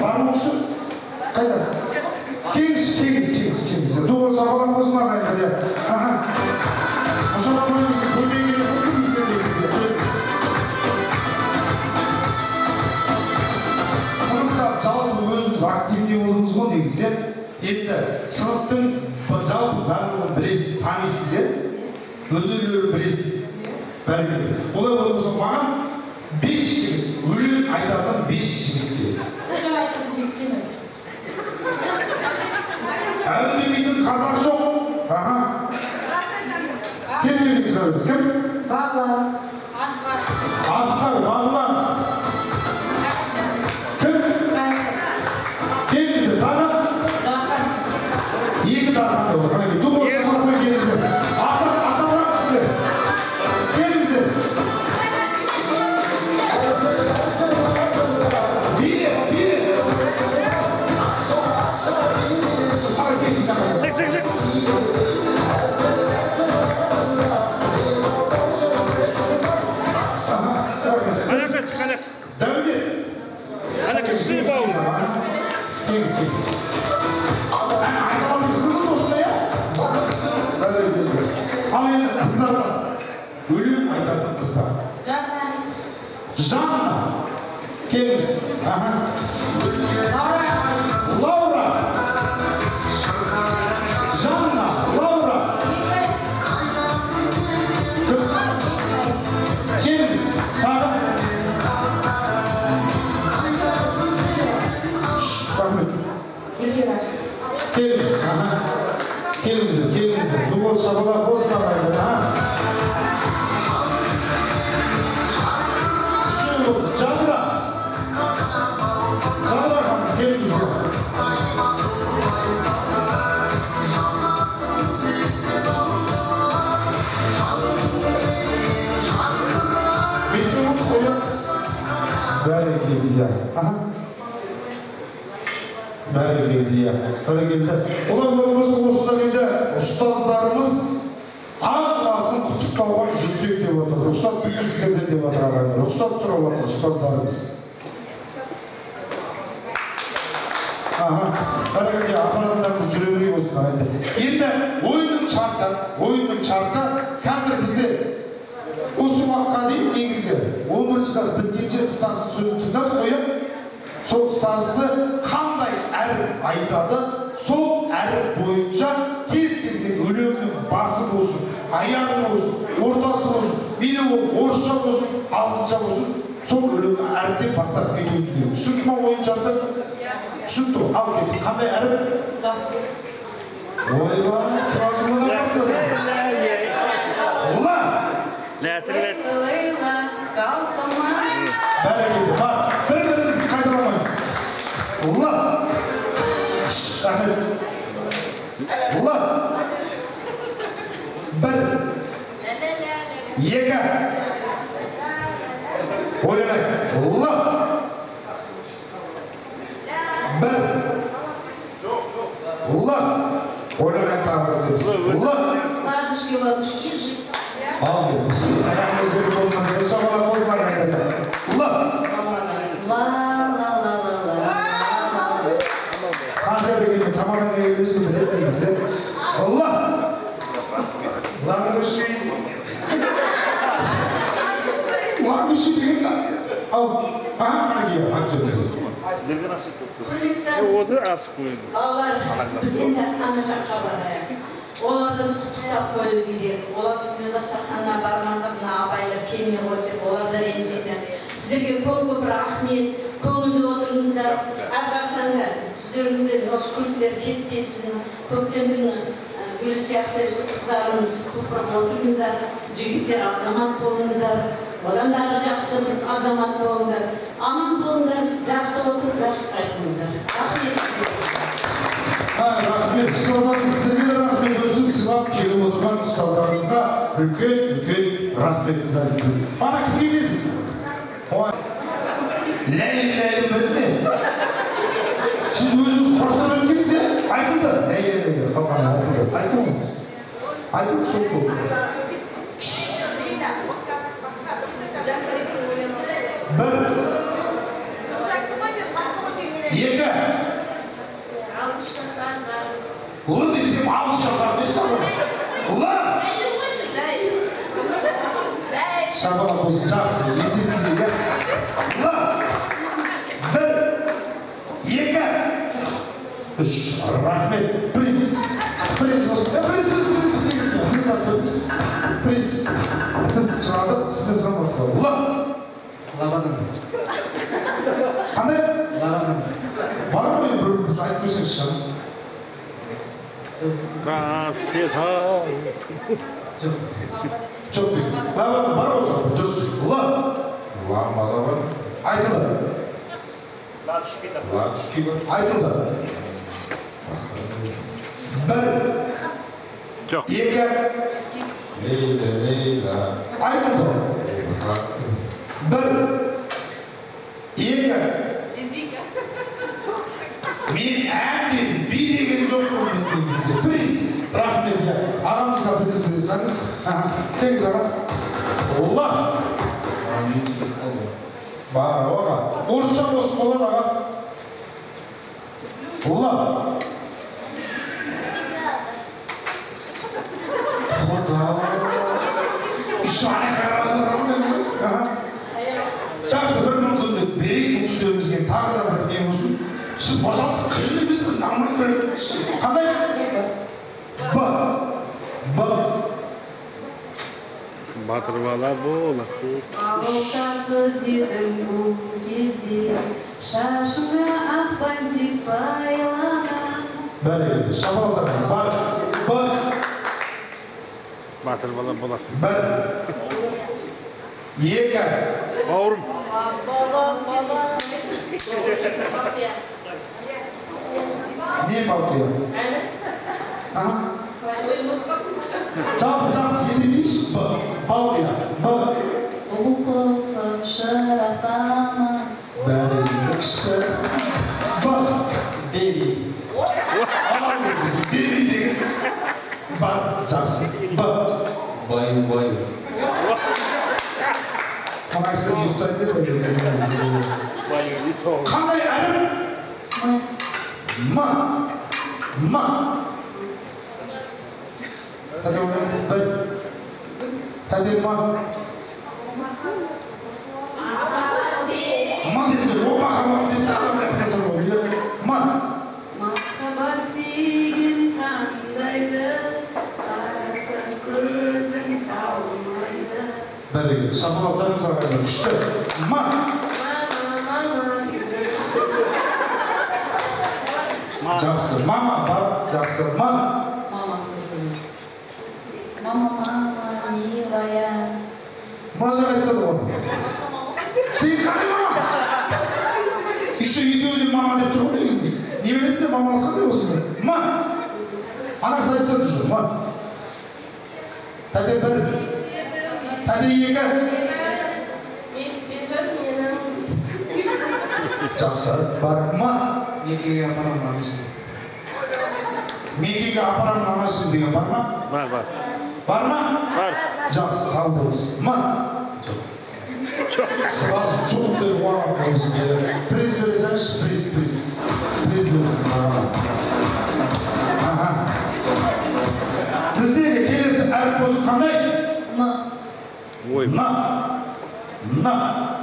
Бар ма осы? Қайда? Кеңіз. Дуғыл шабалақ болсын ағайындар. Ошаға қойыңыз, көрмей келіп отырмыз негізінде. Сыныпта жалпы өзіңіз активный болдыңыз ғой негізде. Енді сыныптың жалпы барлығын білесіз, танисыз, е? Өнерлерін білесіз. Бәрекелді. Олай болмаса маған 5 жігіт, өлең айтатын 5 жігіт керек. Өлең айтатын жігіт кем еді? Әлі демейтін қазақ жоқ. Кез келген шығарыңыз. Кім? Бағлан. Асқар, Бағлан. Кім? Келіңіздер, тағы? Екі дархан да бар. Қанекей, дұғыл шамалықпен келіңіздер. Аталар кісіздер. Келіңіздер. Виле. Ағай, келсін, тақай. Чек. Дәулет. Кеңіз. Әне айталардың сынып осында, я? Ал енді қыздардан. Өлең айтатын қыздар. Жанна. Кеңіз. Лаура. Жанна. Лаура. Кеңіз. Тағы. Келіңіздер. Дұғыл шабалақ болсын ағайындар. Жадыра ханым, келіңіздер. Бесін ұмыт қойып. Бәрекелді. Олар болмаса осыдан енді ұстаздарымыз ағыласын құттықтауға жүрсек деп отыр. Рұқсат білесіздерден деп отыр ағайындар. Рұқсат сұрап отыр ұстаздарымыз. Бәрекелді аппаратымдарымыз жүре берейік осыны ағайындар. Енді ойынның шарты қазір бізде осы уақытқа дейін негізгі 11 класс біткенше ұстаздың сөзін тыңдадық қой. Сол ұстазды қандай әріп айтады, сол әріп бойынша кез келген өлеңнің басы болсын, аяғы болсын, ортасы болсын, мейлі ол орысша болсын, ағылшынша болсын, сол өлеңді әріптен бастап кетуіміз керек. Түсінді ма ойыншақты? Түсінді. Ал кеттік. Қандай әріп? Ойбай, сразу мына бастады. Ула! Лейла, қалқыма. Бәрекелді, бар. Бір-бірімізді қайтарамаймыз. Ула! Рахмет. Ула! Бір. Екі. Ойланайық. Ула! Бір. Ула! Ойланайық тағы дейміз. Ула! Ладушки, ладушки, жив. Ал кел. Сіз аяғыңыз өтіп болған кезде шабалар бозбай айтады. Ула! Қанша дегенде тамағын өсіп біледі негізі. Ула! Лаңғыши. Лаңғыши деген ал қана кие айтып Осы асық қойды. Балалар, біз енді ана жаққа барайық. Оларды құттықтап қою керек. Олардың дастарханына бармаңдар, мына абайлар келмей қойды деп олар да ренжиді. Сіздерге көп рахмет, көңілді отырыңыздар. Әрқашанда сіздеріңізден осы күлкілер кетпесін. Көктемдің гүлі сияқты қыздарымыз құлпырып отырыңыздар. Жігіттер азамат болыңыздар. Одан ары жақсы азамат болыңдар. Аман болыңдар, жақсы отырып, жақсы қайтыңыздар. Рахмет сіздерге. Рахмет, ұстаздарымыз сіздерге де рахмет. Өсіп сыйлап келіп отырған ұстаздарымызға үлкен рахметімізді айтып. Ана кімге келді? Ләйлі білме. Сіз өзіңіз құрастырып кетсе, айтылды. Ләйлі, қалқаны айтылды. Айтылды. Айтылды, сол. Бір. Екі. Ұлы десем алыс шақар десті ғой. Ұлы! Шабала болсын жақсы, есепті. Ұлы! Бір. Екі. Үш. Рахмет. Приз. Приз сұрадық, сізден сұрамады. Ұлы! Лабадан. Қандай? Лабадан. Бар ма мен бір айтып көрсеңіз шағын? Жоқ деймін. Лабадан бар ол жақты, дұрыс. Ұлы! Ламада бар. Айтылды. Ладушки бар. Айтылды. Бір. Екі. Лейла. Айтылды. Бір. Екі. Мен ән дедім, би деген жоқ бұл мен дегенде. Приз. Рахмет, я. Ағамызға приз саңыз. Теңіз аға. Олла. Бар, аға. Орысша босып болады аға. Олла. Жақсы, бір мүмкіндік берейік бұл сөзімізге тағы да бір не болсын. Сіз босалсыз қиын біздің намын бір қандай? Батыр бала бола. Ауылда қыз едің бұл кезде, шашыңа ақ бантик байлаған. Бәрекелді, шабалдарыңыз бар. Батыр бала болады. Бір. Екі. Бауырым. Не балқия? Жалпы жақсы есептейші? Балқия. Бұл қылсып шырақтама. Бәрекелді кіші. Беби. Беби деген. Бар, жақсы. Баю. Қанайсыз ұйықтайды деді. Қандай әріп? Ма. Тәде ма. Ма десе, оба десе, ма. Махаббат деген қандайды, қарасаң көзің талмайды. Бәрекелді, шапалақтарыңыз ағайындар күшті. Ма. Жақсы. Мама бар, жақсы. Мама. Мама тоже. Мама, милая. Маза айтса болады. Сен қандай мама? Еще екеуі де мама деп тұр ғой негізінде. Не білесіңдер мамалық қандай осындай? Ма. Анасы айтып жүр. Ма. Тәте бір. Тәте екі. Жақсы. Бар. Ма. Мекеге апарам мамасын. Мекеге апарам мамасын деген бар ма? Бар, бар. Бар ма? Бар. Жақсы, қабылдаңыз. Ма? Сразу жоқ деп уағып қойсың. Приз берсеңізші, приз. Приз берсеңіз. Аха. Біздегі келесі әріп болсын қандай? На. Ой. На.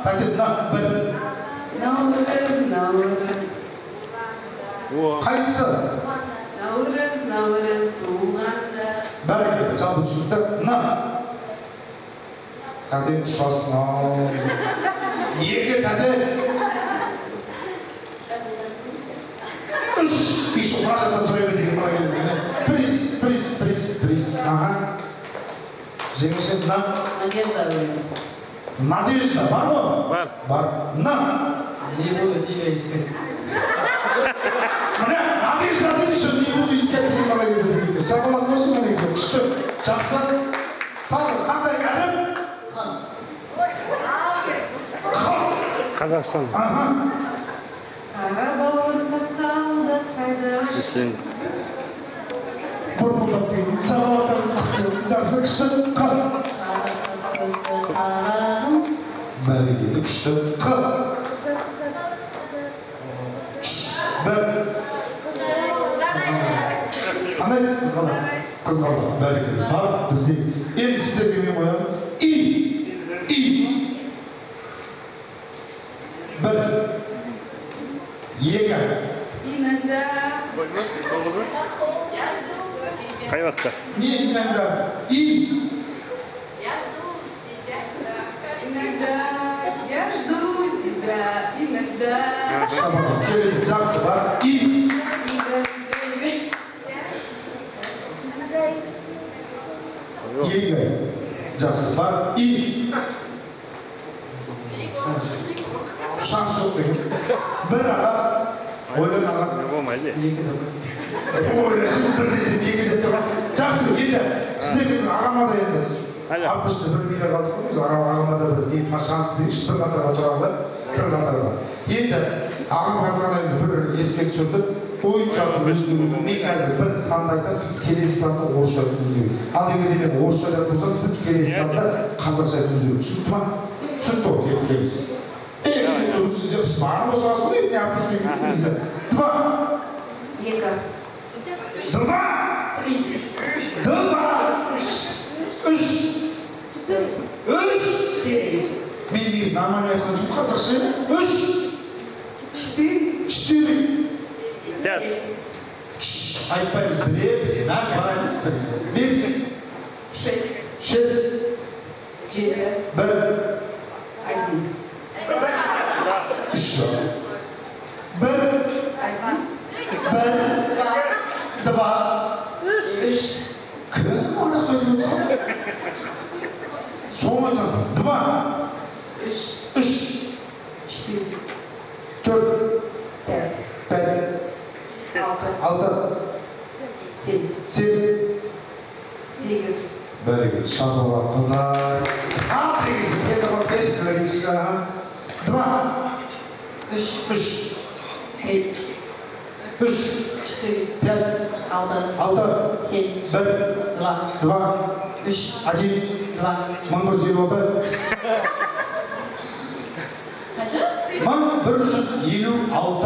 Тәте, на. Бір. Наурыз. Қайсысы? Наурыз туғанда. Бәрекелді, жалпы түсінікті. На. Тәте ұшасын ал. Екі тәте. Үш. Еще ұшасын сұрай бердеген бала келді. Приз. Аха. Жеңіші, на. Надежда. Надежда бар ма? Бар. На. Не буду тебе искать. Міне, Надежда дейінші, не буду искать деген бала келді. Шабалақ болсын міне күшті. Жақсы. Тағы қандай әріп? Қазақстан. Аха. Қара бауыр тасталды қайда. Десең. Бұрбылдап дейін. Шабалақтарыңыз құтты. Жақсы күшті. Қал. Бәрекелді күшті. Қал. Бір. Қандай? Қызғалдақ. Бәрекелді. Бар бізде. Енді сіздерге мен қоямын. И. Бір. Екі. Иногда. Қай уақытта? Не иногда? И. Иногда я жду тебя. Иногда. Шабалақ. Келеді. Жақсы. Бар. И. Екі. Жақсы. Бар. И. Шанс жоқ деген. Бір аға. Ойлан аға. Болмайды. Ойласын бір десем екі де тұрған. Жақсы. Енді сіздердің ағама да енді. Алпысты бір миллион алдық қой. Ағама да бір шанс берейікші. Bir қатарға тұрағылы. Bir қатарға. Енді ағам қазірғана бір еске түсірді. Ойынша өзгеру. Мен қазір бір санды айтам, сіз келесі санды орысша айтыңыз керек. Ал егер мен орысша айтып болсам, сіз келесі санды қазақша айтыңыз керек. Түсінікті ма? Түсінікті ғой, келесі. Сіз маған қосыласыз ғой, не аппустың. Два. Екі. Два. Два. Үш. Үш. Мен негізі нормально айтқан жоқпын, қазақша емес. Үш. Четыре. Пять. Айтпаймыз, біле, нас бараймыз. Бес. Шесть. Жеті. Бір. Один. Үш. Бір. Один. Бір. Два. Үш. Кім оны қойып отқан? Соңында. Два. Үш. Четыре. Төрт. Пять. Алты. Семь. Сегіз. Бәрекелді. Шабалақ. Құдай. Ал сегіз. Енді бұл бес кілеріңізді. Два. Үш. Пять. Үш. Четыре. Пять. Алты. Семь. Бір. Два. Үш. Один. Два. 1156. Қанша? 1156.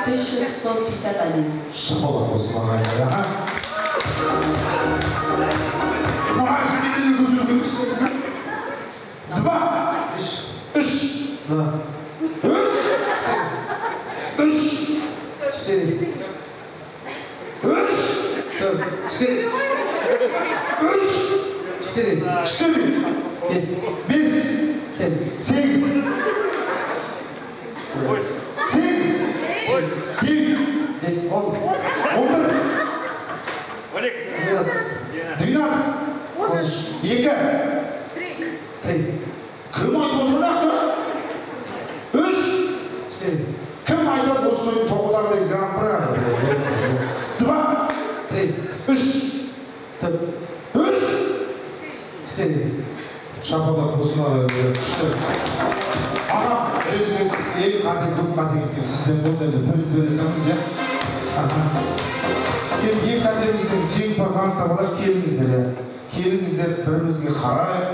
1151. Шабалақ болсын ағайындар. Маған сіздерден көзілген кісіңіз. Два. Үш. Үш. Четыре. Үш. Четыре. Үш. Четыре. Бес. Сегіз. Девять. 12. 2. 3. Кім айтып отыр нақты? 3. 4. Кім айтады осы тойдың тоғыдағыдай гран-при? 2. 3. 3. 4. 3. 4. Шапалақ осына күшті. Ағам, өзіңіз ең қате көп қате кеткен сізден болды енді приз бересіңіз, иә? Енді ең қатеміздің жеңімпазын анықтап алайық, келіңіздер, келіңіздер, бірімізге қарайық.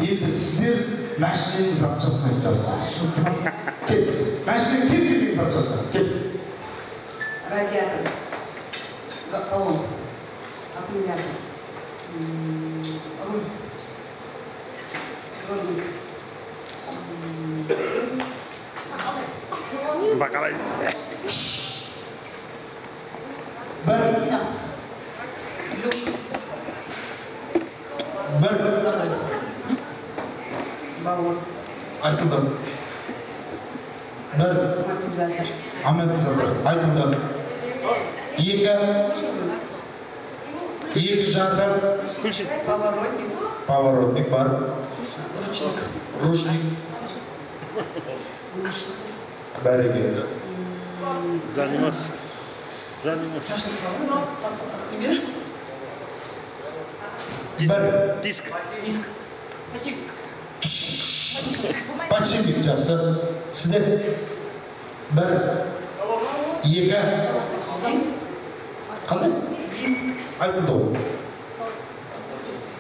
Енді сіздер мәшінені зат жасамай жасаңыз. Кеттік. Мәшінені кез келген зат жасаңыз. Кеттік. Радиатор. Колон. Аккумулятор. Руль. Бақалай. Бір. Баллон. Айтылды. Бір. Амортизатор. Амортизатор. Айтылды. 2 жарғы. Поворотник. Поворотник бар. Ручник. Ручник. Бәрекелді. Занимас. Бір. Диск. Подшипник жақсы. Сіздер. 1. 2. Қандай? Айтылды ол.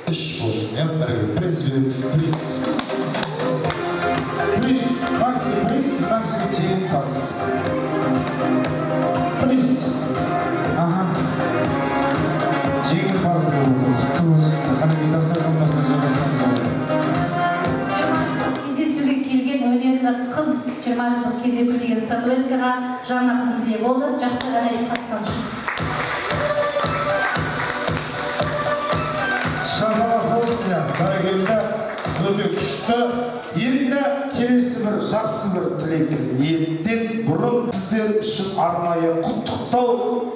3 болсын, иә? Бәрекелді. Приз беріңіз. Приз. Максиге жеңімпаз. Приз. Жеңімпаз болып отыр. Құтты болсын. Қанекей дастархан басына жайғасаңыз болады. Кездесуге келген өнерлі қыз 20 жылдық кездесу деген статуэткаға жаңа қыз ие болды. Жақсы ғана қатысқан үшін. Шапалақ болсын, иә, бәрекелді, өте күшті. Енді келесі бір жақсы бір тілек ниеттен бұрын сіздер үшін арнайы құттықтау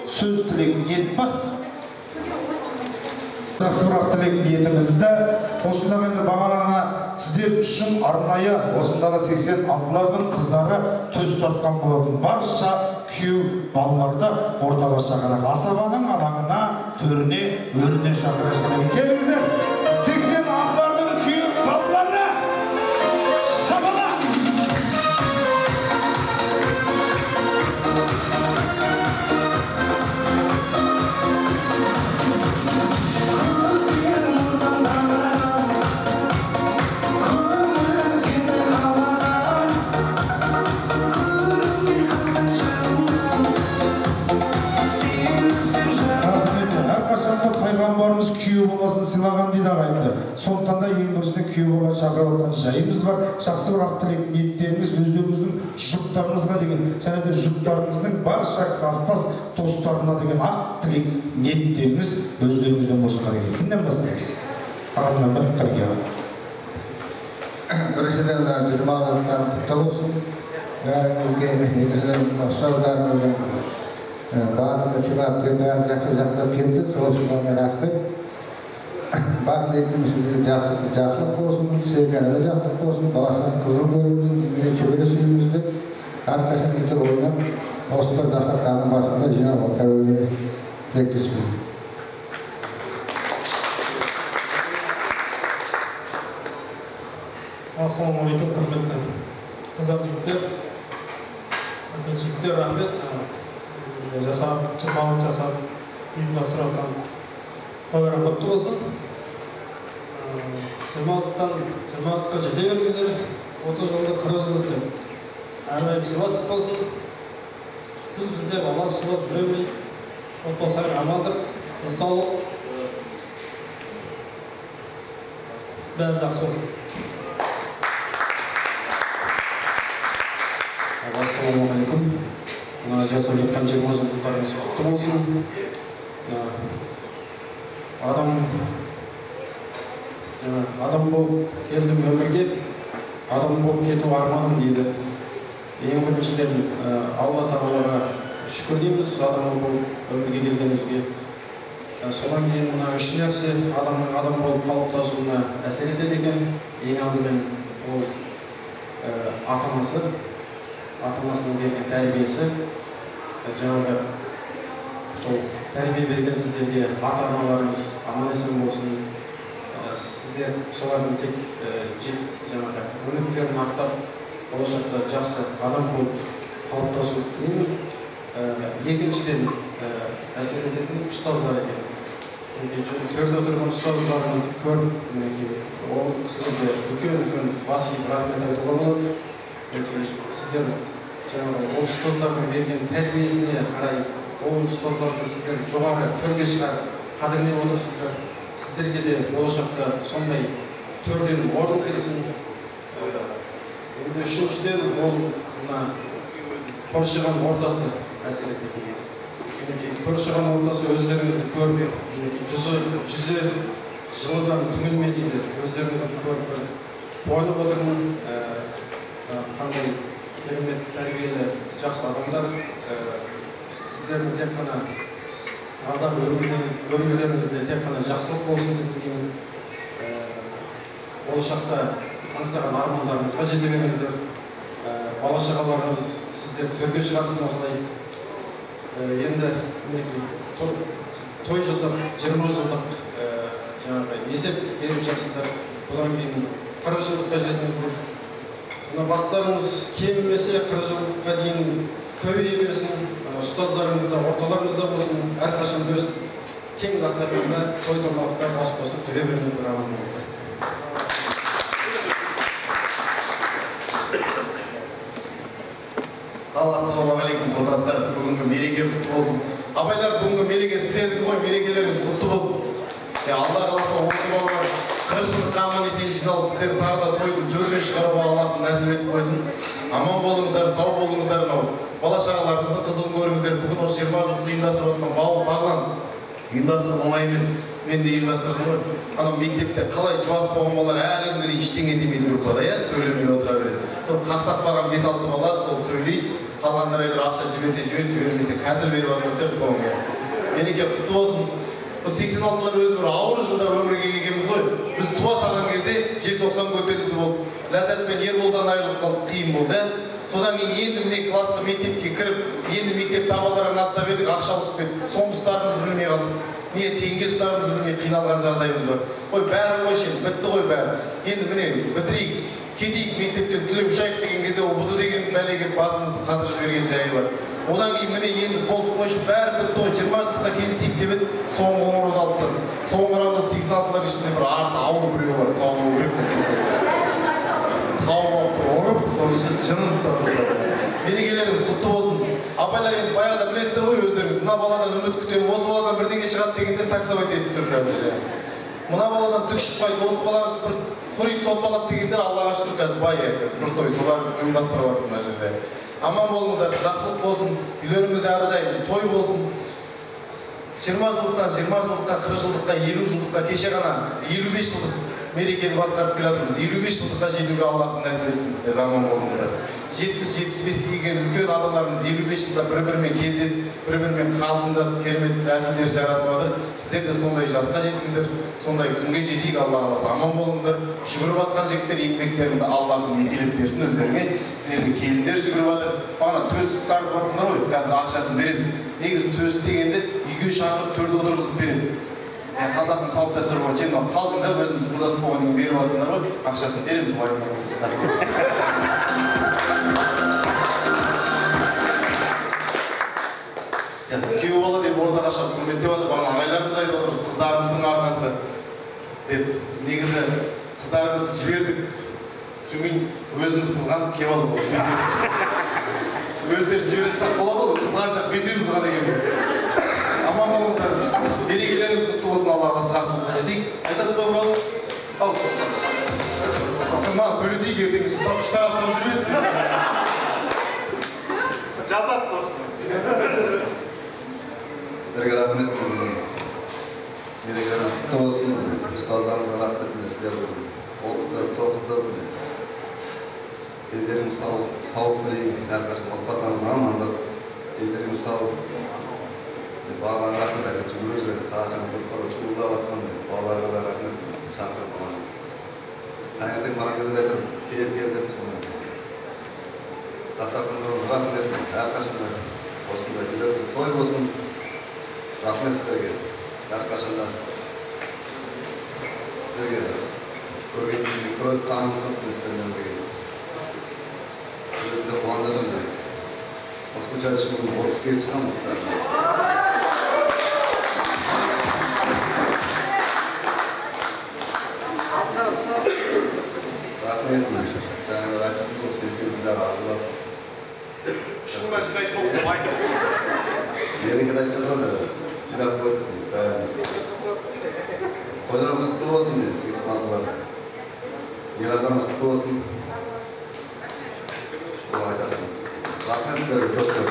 сөз тілек ниет бар. Жақсы бірақ тілек ниетіңізді осындағы енді бағалағана сіздер үшін арнайы осындағы 86-лардың қыздары төс тартқан болатын барша күйеу балаларды ортаға шақырайық. Асабаның алаңына, төріне, өріне шақырайық. Келіңіздер, 86-лардың күйеу балалары шапалақ! Пайғамбарымыз күйеу баласын сыйлаған дейді ағайындар. Сондықтан да ең біріншіден күйеу бала шақырып отқан жайымыз бар. Жақсы бір ақ тілек ниеттеріңіз өздеріңіздің жұптарыңызға деген, және де жұптарыңыздың барша кластас достарына деген ақ тілек ниеттеріңіз өздеріңізден болсын деген. Кімнен бастаймыз? Ағамнан бір қырғия. Біріншіден 20 жылдан құтты болсын. Бәріңізге негізінен ұстаздарымыздың бағынды сыйлап бәрін жақсы жақтап келді. Сол үшін рахмет. Бар ниетіміз сіздерге жақсылық болсын, сіздерге әлі жақсылық болсын, баласынан қызыл көріңіздер, немере шөбере сүйіңіздер. Әрқашан өйтіп ойнап, осы бір дастарханның басында жинап отыра беруге тілектеспін. Ассалаумағалейкум, құрметті қыздар жігіттер, рахмет. Жасап, жырмалық жасап, ұйымдастырылған программа құтты болсын. Жырмалыққа жете беріңіздер, 30 жылды күресіңіздер. Әрдайым сыйластық болсын. Сіз бізде бала сыйлап жүре берейік. Отбасылар амандық, денсаулық. Бәрі жақсы болсын. Ассалаумағалейкум. Жасап жатқан 20 жылдықтарыңыз құтты болсын. Адам болып келдім өмірге, адам болып кету арманым дейді. Ең біріншіден Алла Тағалаға шүкір дейміз, адам болып өмірге келгенімізге. Содан кейін мына үш нәрсе адамның адам болып қалыптасуына әсер етеді екен. Ең алдымен ол ата-анасының берген тәрбиесі. Жаңағы сол тәрбие берген сіздерге ата-аналарыңыз аман-есен болсын. Сіздер солардың тек жаңағы үміттерін ақтап, болашақта жақсы адам болып қалыптасу кейін екіншіден әсер ететін ұстаздар екен. Төрде отырған ұстаздарымызды көріп, ол кісілерге үлкен бас иіп рахмет айтуға болады. Сіздер жаңағы ол ұстаздардың берген тәрбиесіне қарай, ол ұстаздарды сіздер жоғары төрге шығарып, қадірлеп отырсыздар. Сіздерге де болашақта сондай төрден орын берсін. Енді үшіншіден ол мына қоршаған ортасы әсер етеді. Қоршаған ортасы өздеріңізді көріп, жүзі жылыдан түңілме дейді. Өздеріңізді көріп, қуанып отырмын. Қандай керемет тәрбиелі жақсы адамдар. Сіздердің тек қана алдағы өмірлеріңізде тек қана жақсылық болсын деп тілеймін. Болашақта аңсаған армандарыңызға жете беріңіздер. Бала-шағаларыңыз сіздер төрге шығарсын осылай. Енді той жасап 20 жылдық жаңағы есеп беріп жатсыздар. Бұдан кейін 40 жылдыққа жетіңіздер. Мына бастарыңыз кемімесе 40 жылдыққа дейін көбейе берсін. Ұстаздарыңызда, орталарыңызда болсын. Әрқашан өстіп кең дастарханда той томалақта бас қосып жүре беріңіздер, аман болыңыздар. Ассалаумағалейкум құрдастар, бүгінгі мереке құтты болсын. Абайлар, бүгінгі мереке сіздердікі ғой, мерекелеріңіз құтты болсын. Алла қаласа осы балалар 40 жылдыққа аман-есен жиналып, сіздерді тағы да тойдың төріне шығаруға Аллахым нәсіп етіп қойсын. Аман болыңыздар, сау болыңыздар. Бала-шағаларыңыздың қызығын көріңіздер. Бүгін осы 20 жылдық ұйымдастырып отқан бағлан ұйымдастыру оңай емес. Мен де ұйымдастырдым ғой. Анау мектепте қалай жуас болған балалар әлі күнге дейін ештеңе демейді группада, сөйлемей отыра береді. Сол қақсап қалған 5-6 бала сол сөйлейді. Қалғандар егер ақша жіберсе жіберіп, жібермесе қазір беріп жатыр соңғы. Мереке құтты болсын. Біз 86-лар өзі бір ауыр жылдар өмірге келгенбіз ғой. Біз туа салған кезде желтоқсан көтерілісі болды. Ләззатпен Ерболдан айырылып қалдық, қиын болды. Содан кейін енді міне класқа мектепке кіріп, енді мектеп табалдырығын аттап едік, ақша ұсып кетті. соңғы ұстарымызды білмей қалдық. Не теңге ұстарымызды білмей қиналған жағдайымыз бар. Ой, бәрі қойшын, бітті ғой бәрі. Енді міне бітірейік, кетейік мектептен, түлеп ұшайық деген кезде ұбыды деген бәлеге басымызды қатырып жіберген жайы бар. Одан кейін міне енді болды қойшын, бәрі бітті ғой, 20 жылдыққа кездесейік деп еді, соңғы қоңырауды алып тастады. Соңғы қоңырауда 86-лар ішінде бір арты ауыр біреу бар, тауып ұрып, соны жынын ұстап тастады. Мерекелеріңіз құтты болсын. Апайлар енді баяғыда білесіздер ғой өздеріңіз, мына баладан үміт күтемін, осы баладан бірдеңе шығады дегендер таксовать етіп жүр қазір. Мына баладан түк шықпайды, осы баладан бір фрит сотталады дегендер Аллаға шүкір қазір бай еді. Bir той солар ұйымдастырып жатыр мына жерде. Аман болыңыздар, жақсылық болсын, үйлеріңізде әрдайым той болсын. 20 жылдықтан 20 жылдыққа, 40 жылдыққа, 50 жылдыққа, кеше ғана 55 жылдық мерекені басқарып келе жатырмыз. 55 жылдыққа жетуге Аллахым нәсіп етсін сіздер, аман болыңыздар. 70-75-ге келген үлкен адамдарымыз 55 жылда бір-бірімен кездесіп, бір-бірімен қалжыңдасып, керемет нәсілдер жарасып жатыр. Сіздер де сондай жасқа жетіңіздер, сондай күнге жетейік, Алла қаласа аман болыңыздар. Жүгіріп жатқан жігіттер еңбектерінде Аллахым еселеп берсін өздеріңе. Сіздердің келіндер жүгіріп жатыр. Бағана төстік тартып жатсыңдар ғой, қазір ақшасын береміз. Негізі төстік дегенде үйге шақырып төрде отырғызып береді. Қазақтың салт дәстүрі бойынша енді қалжыңдап өзіміз құрдасып болғаннан кейін беріп жатсыңдар ғой, ақшасын береміз күйеу бала деп ортаға шығып құрметтеп жатыр, бағана ағайларымыз айтып отыр, қыздарымыздың арқасы деп. Негізі қыздарымызды жібердік, содан кейін өзіміз қызғанып келіп алдық ғой. Өздері жібере салып болады ғой, қызғаншақ бесеуміз ғана келді. Аман болыңыздар, мерекелеріңіз құтты болсын, Аллаға жақсылыққа жетейік. Айтасыз ба, бұрауыз? Ау, маған сөйлетейік, ертең үштар аптап жүрмесіз. Жазат достым. Сіздерге рахмет. Мерекелеріңіз құтты болсын. Ұстаздарыңызға рахмет. Сіздер оқытып, тоқытып, елдеріңіз сау тілеймін. Әрқашан отбасыларыңызға амандық. Елдеріңіз сау. Bağlan rahmet aytып жүргүзөт. Качан куркала чуулап аткан балаларга да рахмет чакырып алам. Таңертең барған кезде айтырмын, кел деп соны. Дастарханда рахмет, әрқашанда осындай үйлеріміз той болсын. Рахмет сіздерге, әрқашанда сіздерге көргенімді көріп танысып сіздермен бірге. Өте қуандырдым да. Осы күншәді şimdi 30-ге шығамыз жаңағы. Рахмет, жаңағы айтып осы бесігімізді араласып. Шынымен жинайып болды, айтып. Ерекет айтып жатыр еді, жинап қойдық бәріміз. Қойдарыңыз құтты болсын мен, сізге сынатылар. Мейрамдарыңыз құтты болсын. Сол айтатымыз. Рахмет сіздерге көп-көп.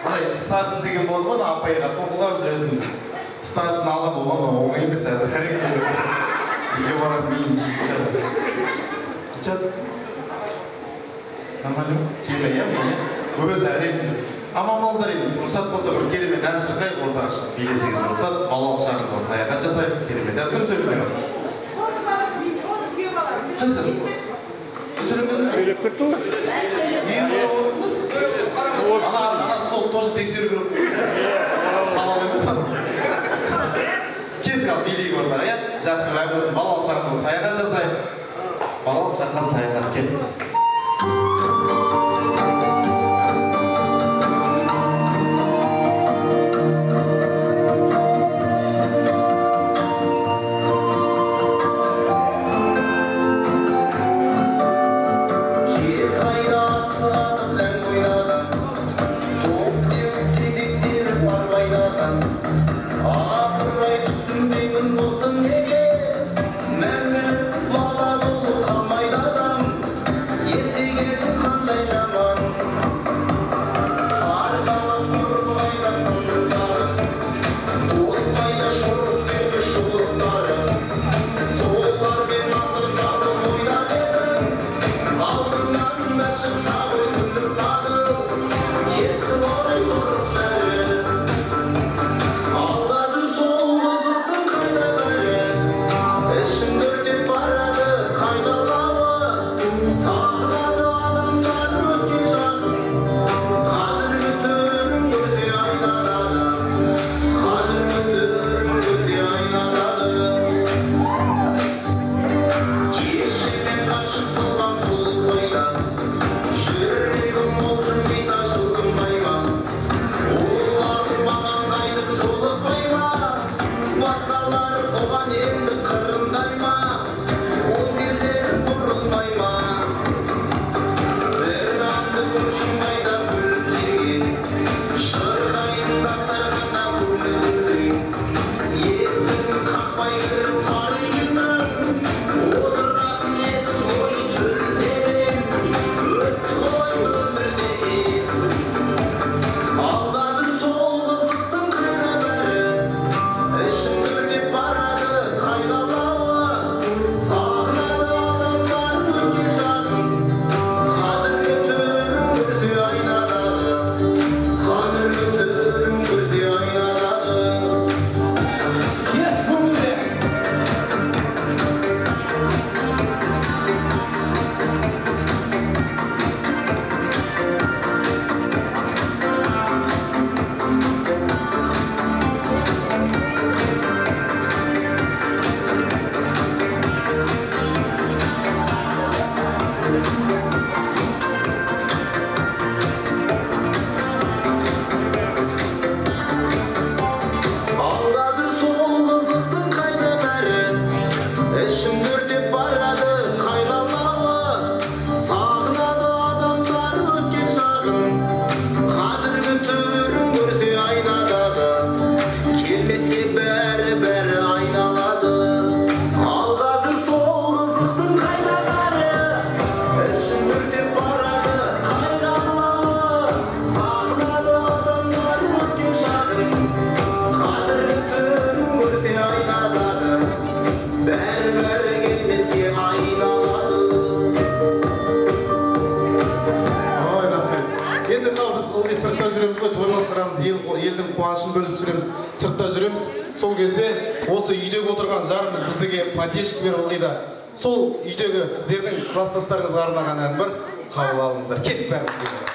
Андай стасын деген болды ғой, апайға тоқылдап жүретін. Стасын алған оған оңай емес, әзір қәрек сөйлеп. Үйге барып миын жийтіп Қычат? Нормально ма? Жеме, иә мені? Өзі әрем жүр. Аман болыңыздар енді, рұқсат болса бір керемет ән шырқайық ортаға шығып билесеңіздер. Рұқсат балалық шағыңызға саяхат жасайық, керемет ән. Кім сөйлемеген? Қайсыр? Сіз сөйлемедіңіз? Сөйлеп кетті ғой. Ана стол тоже тексеру керек. Халал емес ана. Кеттік ал билейік ортаға, иә? Жақсы рахмет болсын, балалық шағыңызға саяхат жасайық. Балалық шаққа саяхат кеттік. Енді тағы біз ылғи сыртта жүреміз ғой, той басқарамыз, елдің қуанышын бөлісіп жүреміз, сыртта жүреміз. Сол кезде осы үйдегі отырған жарымыз біздіге поддержка беріп ылғи да сол үйдегі сіздердің класстастарыңызға арнаған ән бар, қабыл алыңыздар. Кетіп бәріміз кетеміз.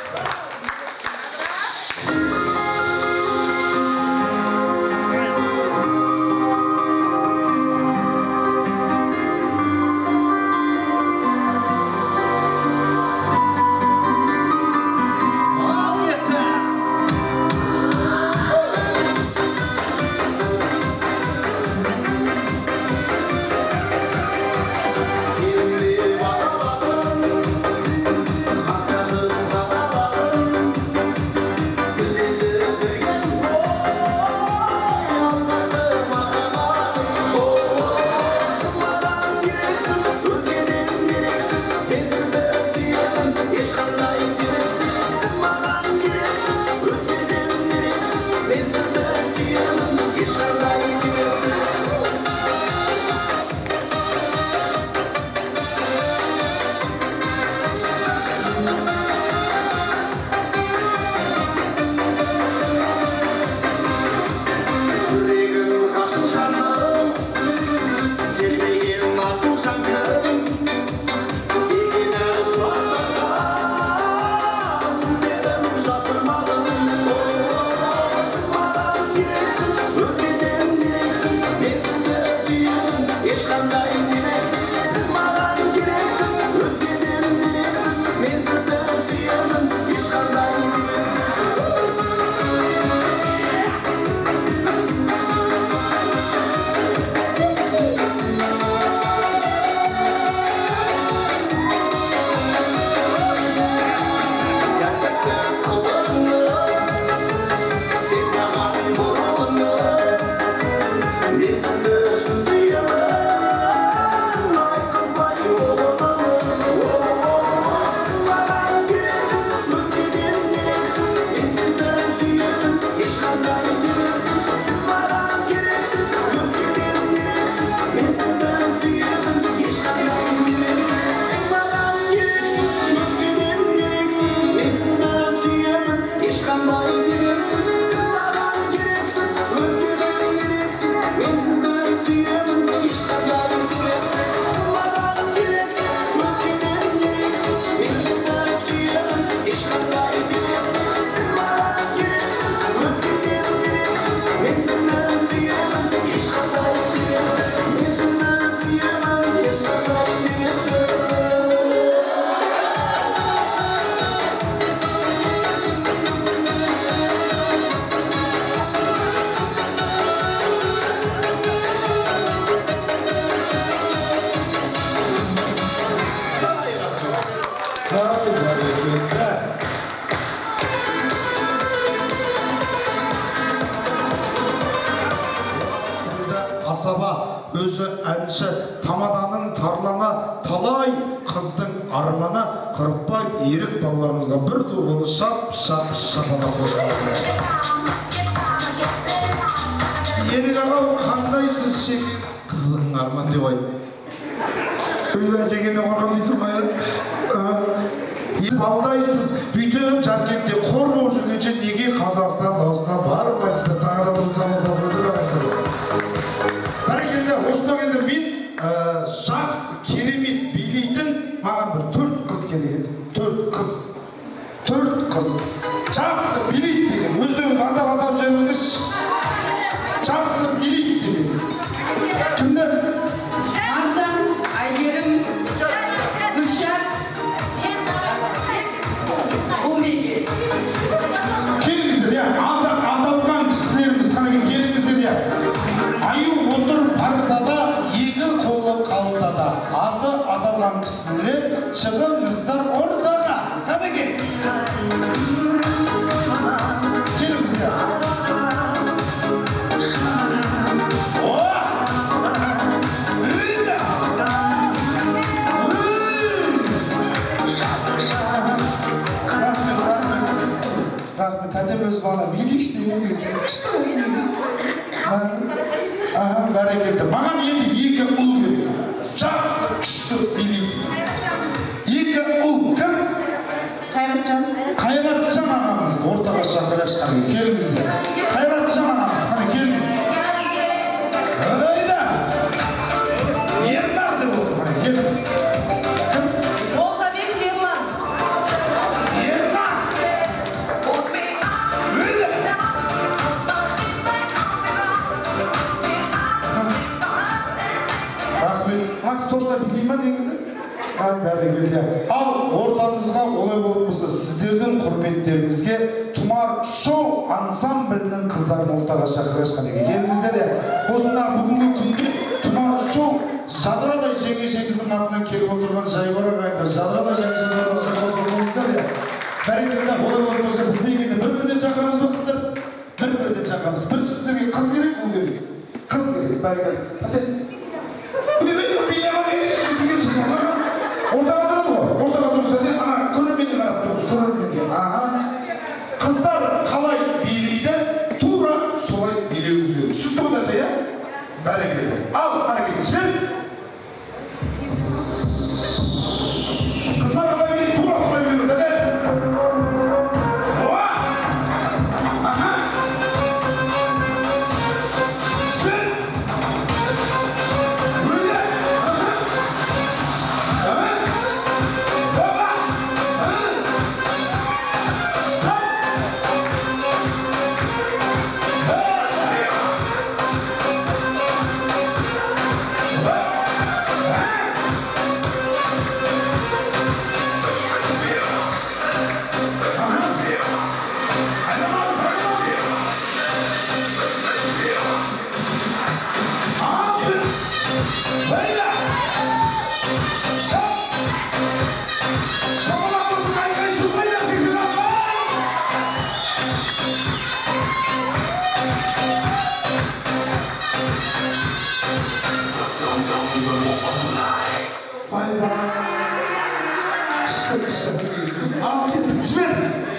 Асаба өзі әнші тамаданың тарлана талай қыздың арманы қырықбай ерік балаларымызға бір тобылы шап-шап-шапалақ қосылыңыздар. Ерік ағау қандайсыз шекен қыздың арман деп айтты. Өйбә жегенде қорған дейсің ба? Алдайсыз бүйтіп жаркентте қор болып жүргенше неге Қазақстан даусына бармайсыздар? Тағы да бір самаса бәрекелді, осыдан енді мен жақсы, керемет билейтін маған бір 4 қыз керек еді. 4 қыз. Жақсы билейді деген. Өздеріңіз атап жіберіңіздерші. Жақсы билейді деген. Кімді? Маржан, Айгерім, Гүлшат, Умеке. Келіңіздер, аталған кісілеріміз санаген келіңіздер, аю отыр партада, екі қолы қалтада. Аты аталған кісілер, шығыңыздар ортаға. Қанеке? Келіңіздер. Рахмет, әдем өз бала билейші деген кезде күшті билейміз. Бәрекелді. Маған енді 2 ұл керек. Жақсы, күшті билейді. 2 ұл кім? Қайратжан. Қайратжан ағамызды ортаға шақырайық, қане келіңіздер. Қайратжан ағамыз, қане келіңіз. Öyle. Yerler de olur, қане келіңіз. Ол да бек Ерлан. Yerler. Öyle. Рахмет. Макс точно білмей ма негізі? Бәрекелді. Ал ортамызға олай болып болса сіздердің құрметтеріңізге Тұмар шоу ансамблінің қыздарын ортаға шақырайық, қане келіңіздер. Осында бүгінгі күнде Тұмар шоу жадырадай жеңешеміздің атынан келіп отырған Жайбар ағайындар, жадырадай жеңешеміздің атынан бәрекелді. Олай болып болса біз дегенде бір-бірден шақырамыз ба қыздар? Бір-бірден шақырамыз. Бірінші сіздерге қыз керек, бұл керек. Қыз керек, бәрекелді. Ортаға тұрады ғой, ортаға тұрса де, ана көрерменге қарап тұрыңыз, көрерменге. Қыздар қалай билейді, тура солай билеуіңіз керек. Түсінді ғой дәді, иә? Бәрекелді. Ал, әрекет, жібер. Қыздар қалай билейді, тура солай билеу, дәді. Уа! Аха! Жібер! Өйде!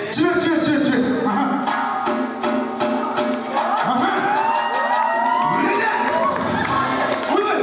Жібер. Аха. Аха. Өйде. Ойбай.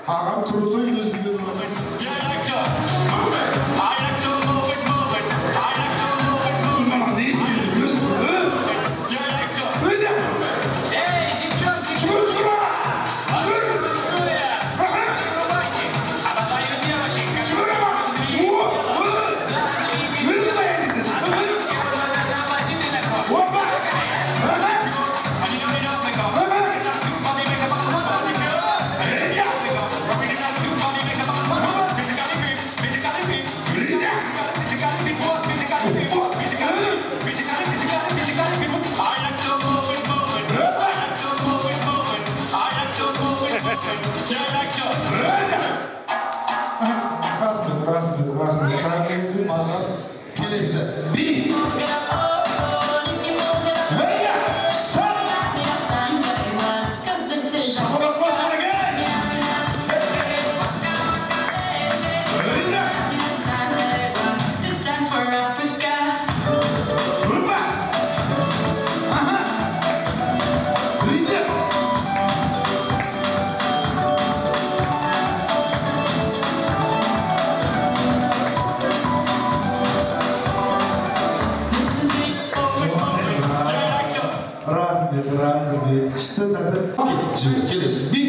Ағам крутой өз білетін келесі би күшті тәртіп келесі би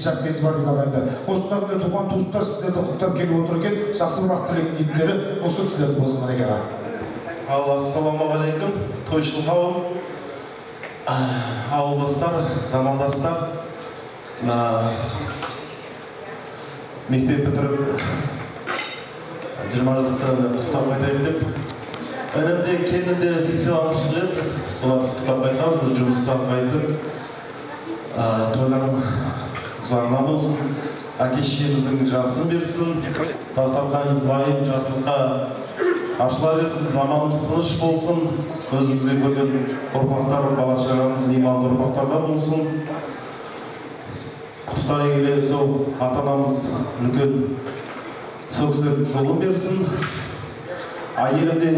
Şapkesi var dedi. Osmanlı'da tuğan dostlar sizlerde құттықтап келіп отыр екен. Жақсы бірақ тілек ниеттері осы кісілердің болсын мінекей. Ассалаумағалейкум. Тойшыл қауым, ауылдастар, замандастар, мектеп бітіріп 20 жылдықты құттықтап қайтайық деп. Өнімде кемінде 86 жыл еді. Солар құттықтап қайтамыз, жұмыстан қайтып. Тойларым ұзағына болсын. әке-шешеміздің жасын берсін, дастарханымыз лайым жақсылыққа ашыла берсін, заманымыз тыныш болсын, өзімізге көрген ұрпақтар, бала-шағамыз иманды ұрпақтарда болсын. Құттықтай келе сол ата-анамыз үлкен сол кісілердің жолын берсін. Әйелімде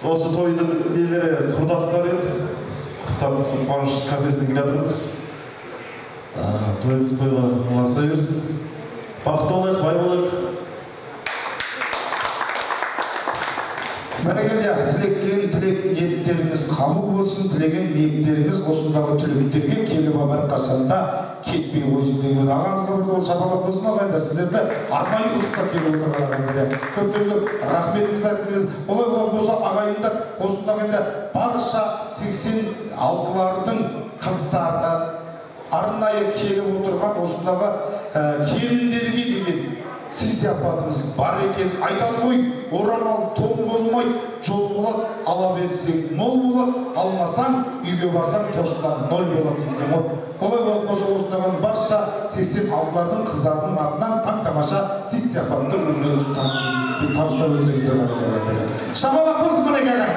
осы тойдың нелері құрдастар еді. Құттықтап сол қуаныш кафесіне келе жатырмыз. Тойымыз тойға ұласа берсін. Бақытты болайық, бай болайық. Бәрекелді, тілеккен тілек ниеттеріңіз қабыл болсын, тілеген ниеттеріңіз осындағы түлектерге келіп әрқашанда кетпей қойсын деген ағамызға бір қол шапалақ болсын ағайындар, сіздерді арнайы құттықтап келіп отырған ағайындар. Көптен көп рахметімізді айтыңыз. Олай болса ағайындар, осындағы енді барша 86-лардың қыздары арнайы келіп отырған осындағы келіндерге деген сый-сияпатымыз бар екен. Айтады ғой, орамал том болмай, жол болады, ала берсең мол болады, алмасаң үйге барсаң тоштан 0 болады деген ғой. Олай болса осындаған барша 86-лардың қыздарының атынан таң-тамаша сый-сияпатты өздеріңіз табыстап өздеріңіздер. Шапалақ болсын мінеке ағай.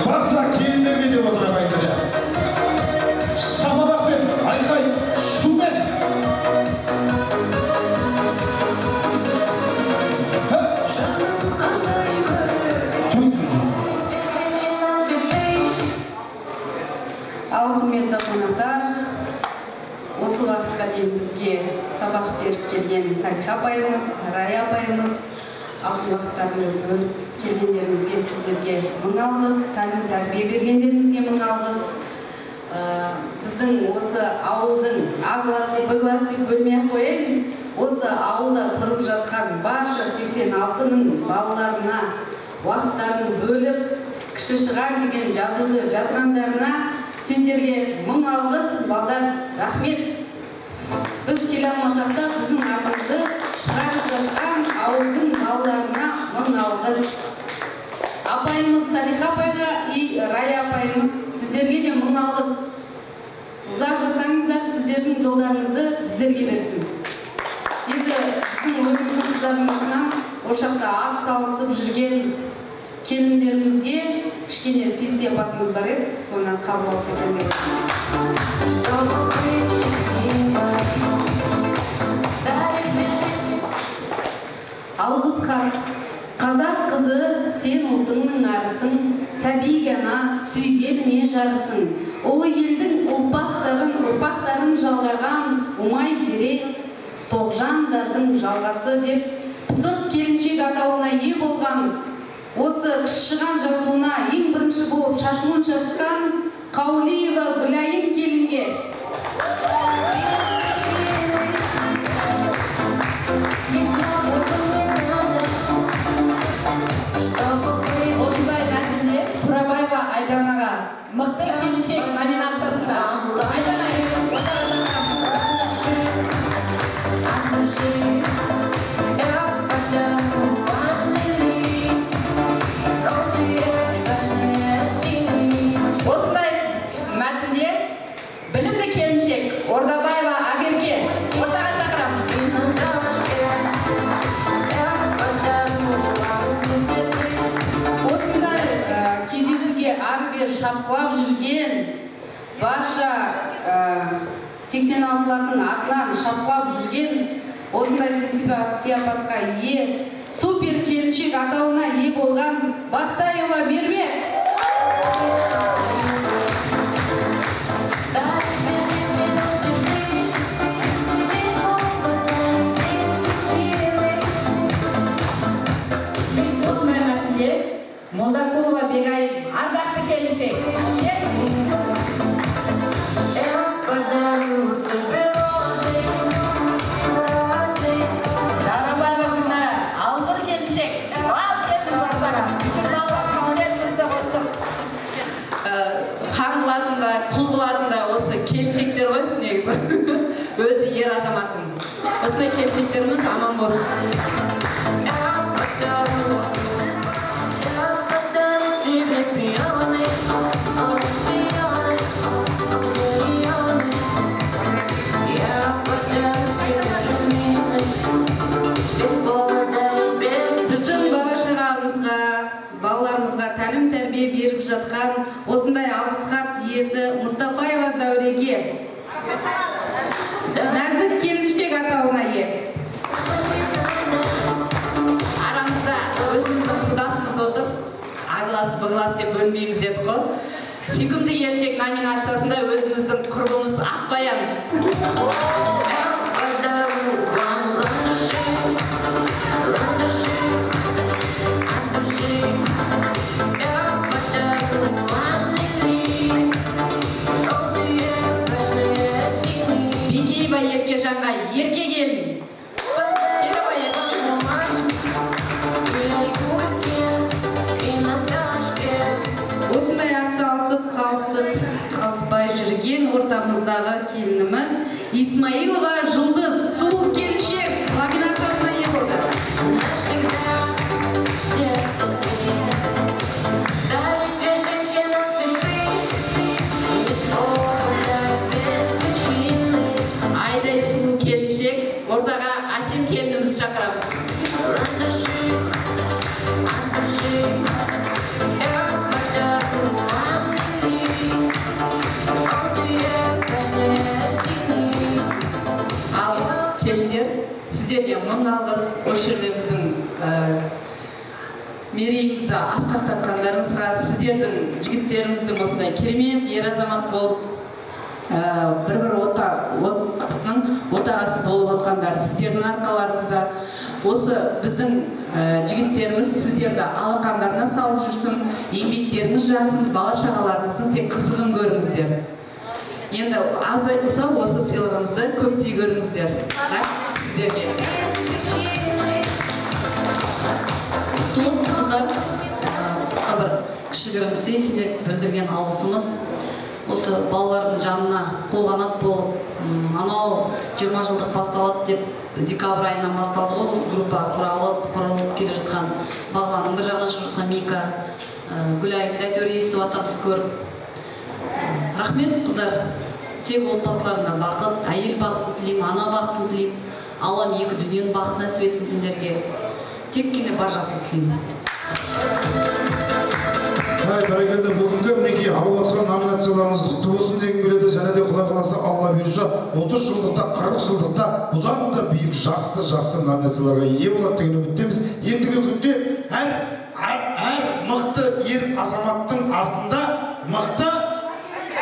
Барша келіндерге деп отыр ағайындар. Шапалақпен, айқай, шумен. Ал құрметті қонақтар, осы уақытқа дейін бізге сабақ беріп келген Салиха апайымыз, Рая апайымыз, алтын уақыттарыңызды бөліп келгендеріңізге сіздерге мың алғыс, тәлім-тәрбие бергендеріңізге мың алғыс. Біздің осы ауылдың А классы, Б класс деп бөлмей қойын, осы ауылда тұрып жатқан барша 86-ның балаларына уақыттарын бөліп, кіші шығар деген жазуды жазғандарына сендерге мың алғыс, балдар, рахмет. Біз келе алмасақ та біздің атымызды шығарып жатқан ауылдың балаларына мың алғыс. Апайымыз Салиха апайға и Рая апайымыз сіздерге де мың алғыс. Ұзақ жасаңыздар, сіздердің жолдарыңызды біздерге берсін. Енді біздің өзіміздің қыздарымыздан ошақта ат салысып жүрген келіндерімізге кішкене сый-сияпатымыз бар еді, соны қабыл алса екен деп алғыс хат. Қазақ қызы, сен ұлтыңның арысың, сәби ғана сүйгеніңе жарысың. Ұлы елдің ұрпақтарын жалғаған ұмай зере, тоғжандардың жалғасы деп пысық келіншек атауына ие болған, осы кішіған жазуына ең бірінші болып шашуын шашқан Қаулиева Гүлайым келінге осындай мәтінде Турабаева Айданаға мықты келіншек номинациясында осындай мәтінде білімді келіншек Ордабаева Агерге ортаға шақырамын. Осындай кездесуге ары-бері шапқылап жүрген барша 86-лардың атынан шапқылап жүрген осындай сияпатқа ие супер келіншек атауына ие болған Бақтаева Мермет. Осындай мәтінде Молдақұлова Бегайым ардақты келіншек. Дарабаева Гүлнара алғыр келіншек. Ал келді бардара. Bütün балалар қауынетімізді қостық. Хан қылатын да, құл қылатын да осы келіншектер ғой негізі. Өзі ер азаматтың. Осындай келіншектеріміз аман болсын. номинациясында өзіміздің құрбымыз Ақбаян. Бекеева Еркежанға ерке келін. Осындай акция алысып қалыспай жүрген ортамыздағы келініміз Исмаилова Жұлдыз сұлу келіншек номинациясына ие болды. Айдай сұлу келіншек, ортаға әсем келініміз шақырамыз. Ал келіндер, сіздерге мың алғыс. Осы жерде біздің мерейімізді асқақтатқандарыңызға, сіздердің жігіттеріміздің осындай керемет ер азамат болып бір отбасының отағасы болып отқандар сіздердің арқаларыңызда. Осы біздің жігіттеріміз сіздерді алақандарына салып жүрсін, еңбектеріңіз жасын, бала шағаларыңыздың тек қызығын көріңіздер. Енді аздай болса осы сыйлығымызды көптей көріңіздер. Рахмет сіздерге. Туыс қыздар, бір кішігірім сый білдірген алғысымыз. Осы балалардың жанына қолғанат болып, анау 20 жылдық басталады деп декабрь айынан басталды ғой, осы группа құралып келе жатқан Бағланның бір жағынан шығып жатқан Мика, Гүлайдың әйтеуір естіп атамыз көріп. Рахмет қыздар, тек отбасыларына бақыт, әйел бақытын тілеймін, ана бақытын тілеймін, Аллам екі дүниенің бақытын нәсіп етсін сендерге. Тек қана бар жақсылық тілеймін. Бәрекелді, бүгінгі мінекей алып отқан номинацияларыңыз құтты болсын деген келеді. Және де Құдай қаласа Алла бұйырса 30 жылдықта, 40 жылдықта бұдан да биік жақсы номинацияларға ие болады деген үміттеміз. Ендігі күнде әр мықты ер азаматтың артында мықты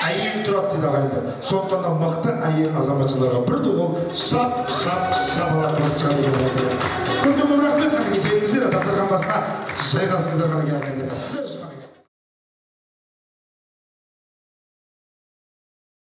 әйел тұрады дейді ағайындар. Сондықтан да мықты әйел азаматшыларға бірді ол шапалақ шығады. Көп рахмет, келіңіздер, дастархан басына жайғасыңыздар ғана келгендер.